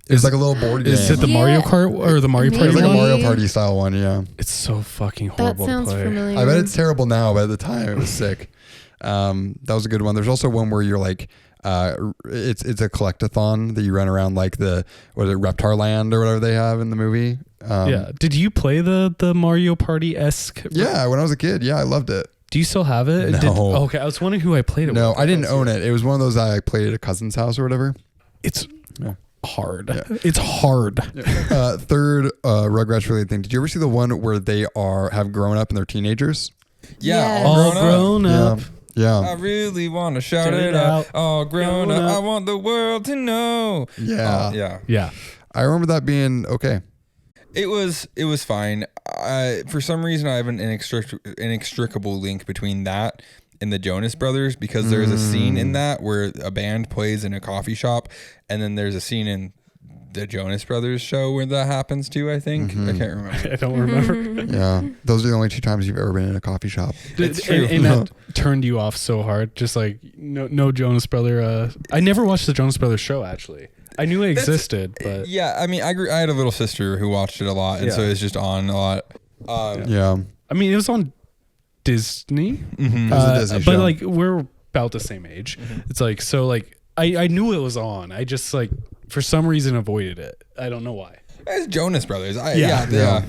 It's like a little board game. Is it the Mario Kart or the Mario Party? It's like a one? Mario Party style one, yeah. It's so fucking horrible That sounds to play. familiar. I bet it's terrible now, but at the time it was sick. That was a good one. There's also one where you're like, it's a collectathon that you run around like Reptar Land or whatever they have in the movie. Yeah. Did you play the Mario Party-esque? Yeah, when I was a kid, yeah, I loved it. Do you still have it? No. Okay, I was wondering who I played it with. No, I didn't own it. It was one of those I played at a cousin's house or whatever. It's hard. Yeah. It's hard. Third Rugrats related thing. Did you ever see the one where they have grown up and they're teenagers? Yeah. All grown up. Yeah. I really want to shout it out. All grown up. I want the world to know. Yeah. Yeah. I remember that being okay. It was fine. For some reason, I have an inextricable link between that and the Jonas Brothers, because there's a scene in that where a band plays in a coffee shop, and then there's a scene in the Jonas Brothers show where that happens too, I think. I can't remember. I don't remember. Yeah. Those are the only 2 times you've ever been in a coffee shop. It's true. And that turned you off so hard. Just like no Jonas Brother. I never watched the Jonas Brothers show, actually. I knew it existed, but yeah, I mean, I had a little sister who watched it a lot, and so it's just on a lot. Yeah. I mean, it was on Disney. It was a Disney show. But like we're about the same age. It's like, so like I knew it was on. I just like for some reason avoided it. I don't know why. It's Jonas Brothers. Yeah.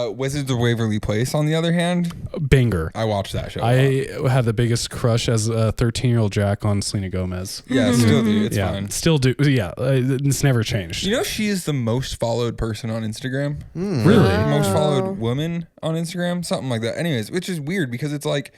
Wizards of Waverly Place, on the other hand, Banger. I watched that show. I had the biggest crush as a 13-year-old Jack on Selena Gomez. Yeah, still do. It's fine. Still do. Yeah, it's never changed. You know, she is the most followed person on Instagram. Really? Most followed woman on Instagram, something like that. Anyways, which is weird because it's like,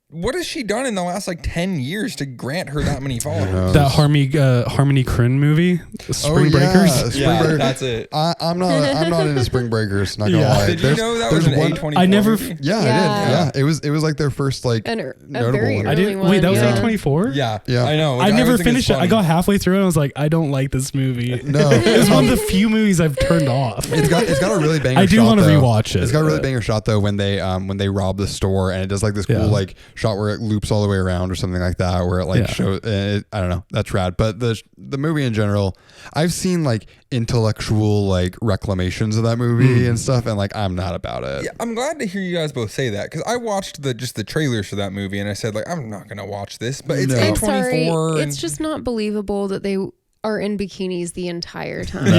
what has she done in the last like 10 years to grant her that many followers? That Harmony Korine movie, Spring Breakers. Spring Breakers. That's it. I'm not into Spring Breakers. Not gonna lie. Did you know that was an A24 I never. movie? Yeah, I did. Yeah, it was like their first like notable very one. I didn't. one, Wait, that was yeah. A24. Yeah, Yeah. I know. I never always think it's finished it. I funny. got halfway through it and I was like, I don't like this movie. No, It's one of the few movies I've turned off. it's got a really banger. I do want to rewatch it. It's got a really banger shot though when they rob the store and it does like this cool like shot where it loops all the way around or something like that where it like shows. I don't know. That's rad. But the movie in general, I've seen like intellectual like reclamations of that movie and stuff, and like I'm not about it. Yeah, I'm glad to hear you guys both say that because I watched the trailers for that movie and I said like I'm not gonna watch this, but it's No. I'm sorry, A24. it's just not believable that they are in bikinis the entire time.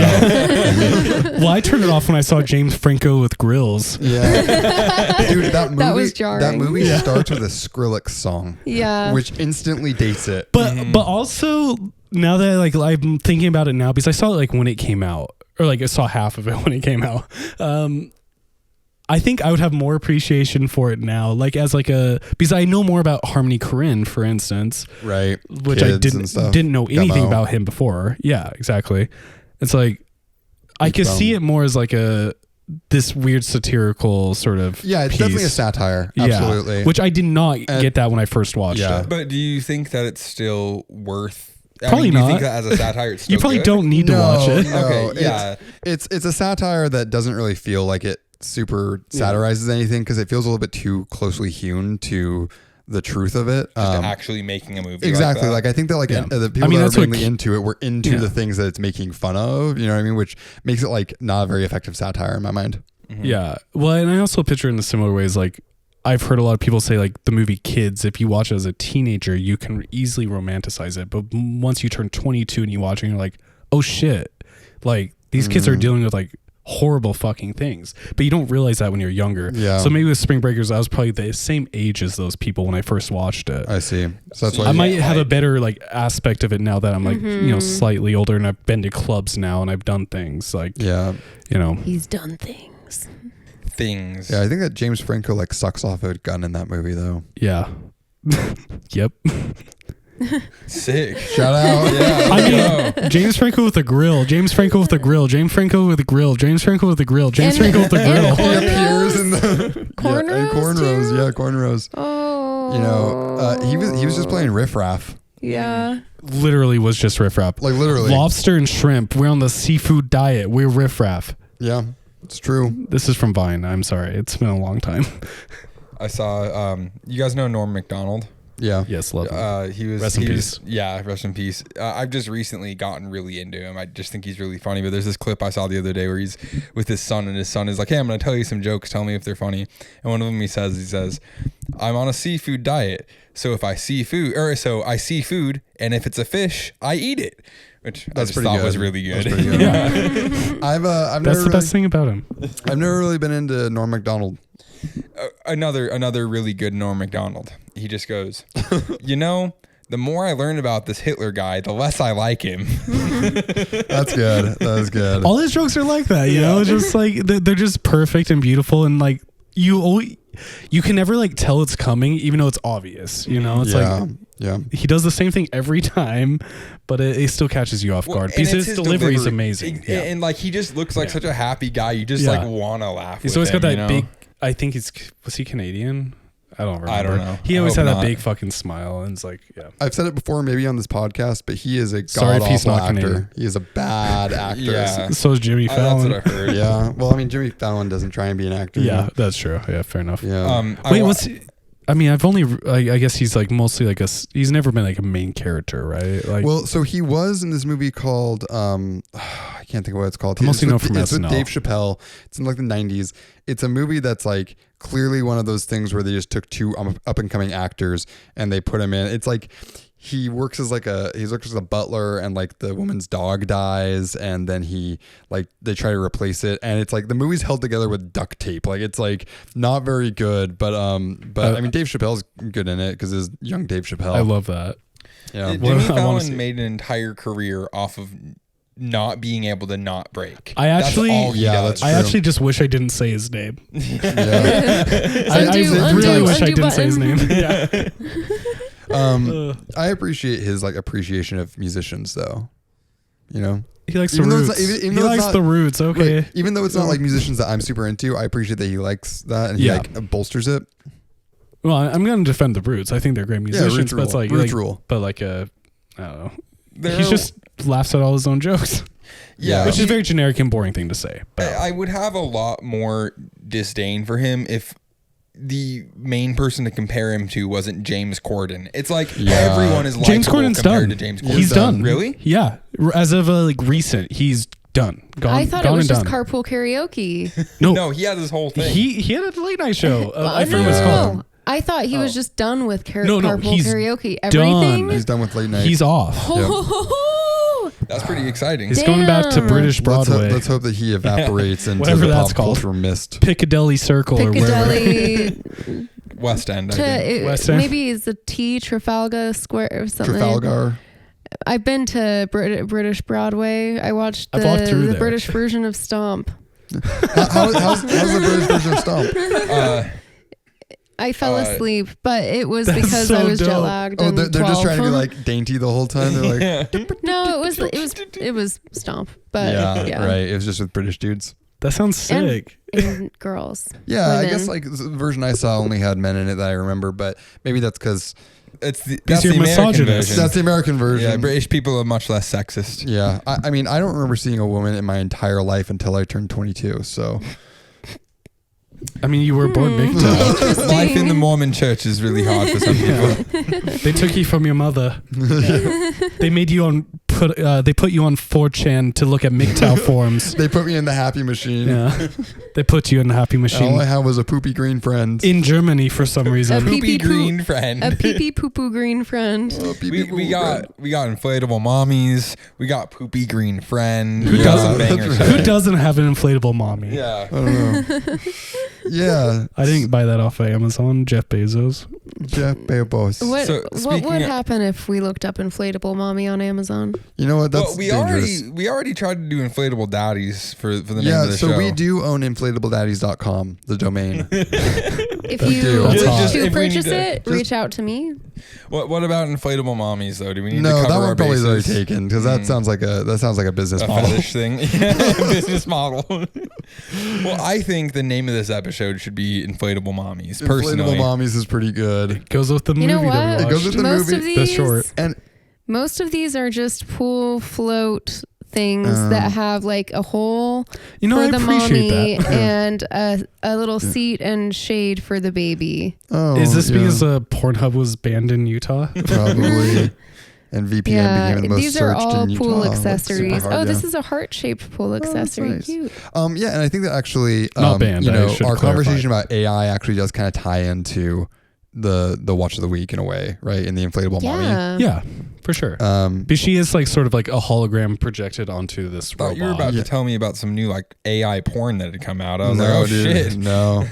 Well, I turned it off when I saw James Franco with grills. Yeah, dude, that movie. That was jarring. That movie starts with a Skrillex song. Yeah. Which instantly dates it. But also now that like I'm thinking about it now because I saw it like when it came out, or like I saw half of it when it came out. I think I would have more appreciation for it now, like as like because I know more about Harmony Korine, for instance, right? Which Kids I didn't know anything about him before. Yeah, exactly. It's like I could see it more as like this weird satirical sort of it's piece. definitely a satire. Absolutely. Yeah, which I did not get that when I first watched it. But do you think that it's still worth? Probably do you not. think that as a satire, it's still You probably good? don't need to watch it. No, Okay, yeah. It's a satire that doesn't really feel like it super satirizes anything because it feels a little bit too closely hewn to the truth of it. Just actually making a movie. Exactly. Like I think that like the people that that's are what mainly into it were into the things that it's making fun of. You know what I mean? Which makes it like not a very effective satire in my mind. Yeah. Well, and I also picture it in similar ways. Like I've heard a lot of people say like the movie Kids, if you watch it as a teenager, you can easily romanticize it. But once you turn 22 and you watch it, you're like, oh shit. Like these kids are dealing with like horrible fucking things, but you don't realize that when you're younger. Yeah. So maybe with Spring Breakers, I was probably the same age as those people when I first watched it. I see. So that's why I might have a better like aspect of it now that I'm like, slightly older and I've been to clubs now and I've done things like, He's done things. Yeah, I think that James Franco like sucks off a gun in that movie though. Yeah. Yep. Sick. Shout out. Yeah. I mean, James Franco with a grill. James Franco with a grill. James Franco with a grill. James Franco with a grill. James Franco with a grill. He appears in the Cornrows. Yeah, cornrows. Oh. You know, he was just playing Riff Raff. Yeah. Literally was just riff raff. Like literally. Lobster and shrimp. We're on the seafood diet. We're riff raff. Yeah, it's true. This is from Vine. I'm sorry. It's been a long time. I saw. You guys know Norm Macdonald? Yeah. Yes, love him. He was. Rest in peace. Yeah, rest in peace. I've just recently gotten really into him. I just think he's really funny. But there's this clip I saw the other day where he's with his son, and his son is like, "Hey, I'm going to tell you some jokes. Tell me if they're funny." And one of them he says, "I'm on a seafood diet. So if I see food, and if it's a fish, I eat it." Which I just thought was really good. That's pretty good. Yeah. I've That's never the best thing about him. I've never really been into Norm Macdonald. Another really good Norm Macdonald. He just goes, "You know, the more I learn about this Hitler guy, the less I like him." That's good. That was good. All his jokes are like that, you know? Just like they're just perfect and beautiful, and like you can never like tell it's coming, even though it's obvious. You know, it's like he does the same thing every time, but it still catches you off guard because his delivery is amazing. And like he just looks like such a happy guy. You just like want to laugh. He's always got that big. I think was he Canadian? I don't remember. I don't know. He always hope had not. that big fucking smile, and it's like, yeah. I've said it before, maybe on this podcast, but he is a Sorry if he's god-awful not actor. Canadian. He is a bad actor. Yeah. So is Jimmy That's Fallon. what I heard. Yeah. Well, I mean, Jimmy Fallon doesn't try and be an actor. Yeah, that's true. Yeah, fair enough. Yeah. Wait, I mean, I guess he's like mostly like he's never been like a main character, right? Like, Well, so he was in this movie called I can't think of what it's called. I mostly know from It's with SNL. Dave Chappelle. It's in like the 90s. It's a movie that's like clearly one of those things where they just took two up and coming actors and they put him in. It's like he works as a butler, and like the woman's dog dies, and then they try to replace it, and it's like the movie's held together with duct tape. Like it's like not very good, but I mean Dave Chappelle's good in it because it's young Dave Chappelle. I love that. Yeah. Jimmy I wanna see. Fallon made an entire career off of not being able to not break. I actually, that's all he does. that's I true. actually just wish I didn't say his name. Yeah. I really wish I didn't say his name. button. Yeah. I appreciate his like appreciation of musicians though. You know? He likes Even the though it's roots. not- even He though it's likes not- the roots. Okay. Right. Even though it's not like musicians that I'm super into, I appreciate that he likes that and he Yeah. like bolsters it. Well, I'm going to defend the roots. I think they're great musicians, Roots but it's rule. like, Roots rule. but like I don't know. There He are- just laughs at all his own jokes, yeah, which is a very generic and boring thing to say. But I would have a lot more disdain for him if the main person to compare him to wasn't James Corden. It's like everyone is James likable Corden's compared done. to James Corden. He's done. Really? Yeah. As of like recent, he's done. Gone. I thought it gone was and just done. carpool karaoke. No, he had this whole thing. He had a late night show. I forget what it's No. called. I thought he was just done with No, carpool he's karaoke. done. Everything. He's done with late night. He's off. That's pretty exciting. He's going back to Damn. British Broadway. Let's hope that he evaporates into Whatever the that's pop called. culture mist. Piccadilly Circle or wherever. Piccadilly. West End, I think. West End? Maybe it's the Trafalgar Square or something. Trafalgar. I've been to British Broadway. I watched I've walked through the there. British version of Stomp. How's the British version of Stomp? I fell asleep, but it was That's because so I was dope. jet lagged. Oh, and they're just 12. trying to be like dainty the whole time. They're like, No, it was Stomp, but yeah, right. It was just with British dudes. That sounds sick. and girls. Yeah, I Women. guess like the version I saw only had men in it that I remember, but maybe that's because That's you're the American misogynist. version. that's the American version. Yeah, British people are much less sexist. Yeah, I mean, I don't remember seeing a woman in my entire life until I turned 22. So I mean, you were born MGTOW. Life in the Mormon church is really hard for some people. They took you from your mother. They made you on they put you on 4chan to look at MGTOW forums. they put me in the happy machine. Yeah, they put you in the happy And all I machine had was a poopy green friend. in Germany for some reason. Pee-pee Poopy poo- green friend. A pee poo poo green friend. Oh, we got inflatable mommies. We got poopy green friend. Who we doesn't? got bangers. Who doesn't have an inflatable mommy? Yeah. I don't know. Yeah, I didn't buy that off of Amazon. Jeff Bezos. Jeff Bezos. What So, what speaking would of- happen if we looked up inflatable mommy on Amazon? You know what? That's Well, we dangerous. already tried to do inflatable daddies for the name Yeah, of the so show. we do own inflatabledaddies.com, the domain. If do. you That's wish hot. to If we need purchase to- it, reach out to me. What about inflatable mommies though? Do we need to No, cover that our one probably is already bases? taken because that sounds like a business A model. fetish thing. Yeah, business model. Well, I think the name of this episode should be Inflatable Mommies. Personally, Inflatable Mommies is pretty good. Goes with the movie. You know that we what? It goes watched. with the Most movie. of The these, short. And most of these are just pool float things that have like a hole You know, for I the appreciate mommy that. and a little seat and shade for the baby. Is this yeah, because Pornhub was banned in Utah? probably? And VPN Yeah, became the most these are searched all in Utah. pool Like, accessories. super hard, This yeah. is a heart-shaped pool accessory. nice. Cute. Yeah, and I think that actually, Not banned, you I know, should our clarify. conversation about AI actually does kind of tie into the watch of the week in a way, right? In the inflatable mommy. Yeah. Yeah, for sure. But she is like sort of like a hologram projected onto this thought robot. you were about Yeah. to tell me about some new like AI porn that had come out. I was No, like, oh dude, shit. no.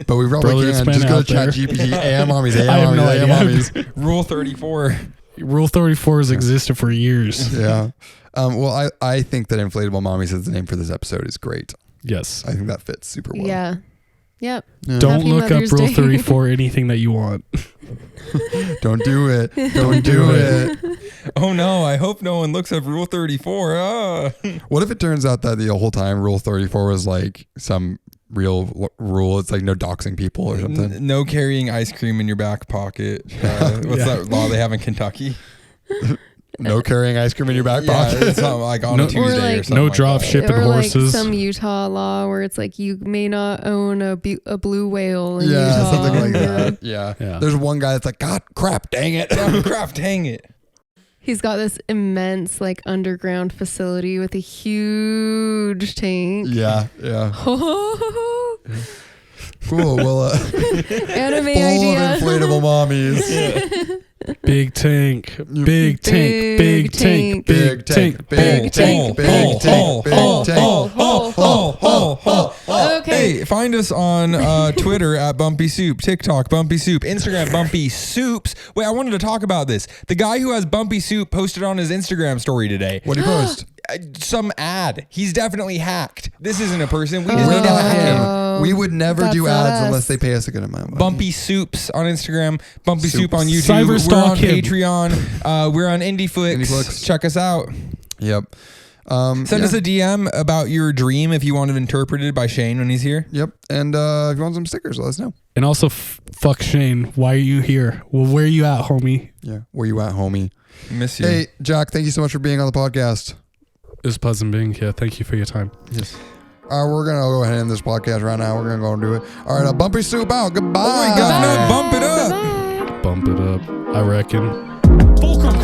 But we probably Brother, it's can. been Just go out to there. ChatGPT. AI mommies, I AI have no mommies, AI idea. mommies. Rule 34. Rule 34 has existed for years. Yeah. Well, I think that inflatable mommies as the name for this episode is great. Yes. I think that fits super well. Yeah. Yep. Don't Happy look up Mother's Rule Day. 34 anything that you want. Don't do it. Don't do it. Oh no, I hope no one looks up Rule 34. What if it turns out that the whole time Rule 34 was like some real rule. It's like no doxing people or something. No carrying ice cream in your back pocket. What's that law they have in Kentucky? No carrying ice cream in your back pocket. It's not like on a Tuesday or something. No like drop that. shipping horses. Like some Utah law where it's like you may not own a blue whale in Yeah, Utah. something like that. Yeah. There's one guy that's like, God, crap, dang it. Crap, dang it. He's got this immense like underground facility with a huge tank. Yeah. Cool. Well, Anime full idea. of inflatable mommies. Big tank, big tank, big tank, big tank, big tank, big tank, big tank. Okay. Hey, find us on Twitter at Bumpy Soup, TikTok Bumpy Soup, Instagram Bumpy Soups. Wait, I wanted to talk about this. The guy who has Bumpy Soup posted on his Instagram story today. What did he post? Some ad. He's definitely hacked. This isn't a person. We just need to hack him. We would never do That's ads us. unless they pay us a good amount of money. Bumpy Soups on Instagram, Bumpy Soup on YouTube. Cyber We're on stalk him. Patreon. We're on IndieFlix. Check us out. Yep. Send us a DM about your dream if you want it interpreted by Shane when he's here. Yep. And if you want some stickers, let us know. And also, fuck Shane. Why are you here? Well, where are you at, homie? Yeah. Where you at, homie? Miss you. Hey, Jack, thank you so much for being on the podcast. It was pleasant being here. Thank you for your time. Yes. We're going to go ahead and end this podcast right now. We're going to go and do it. All right. Bumpy Soup out. Goodbye. Oh my God. Bump it up. Bump it up, I reckon. Fulcrum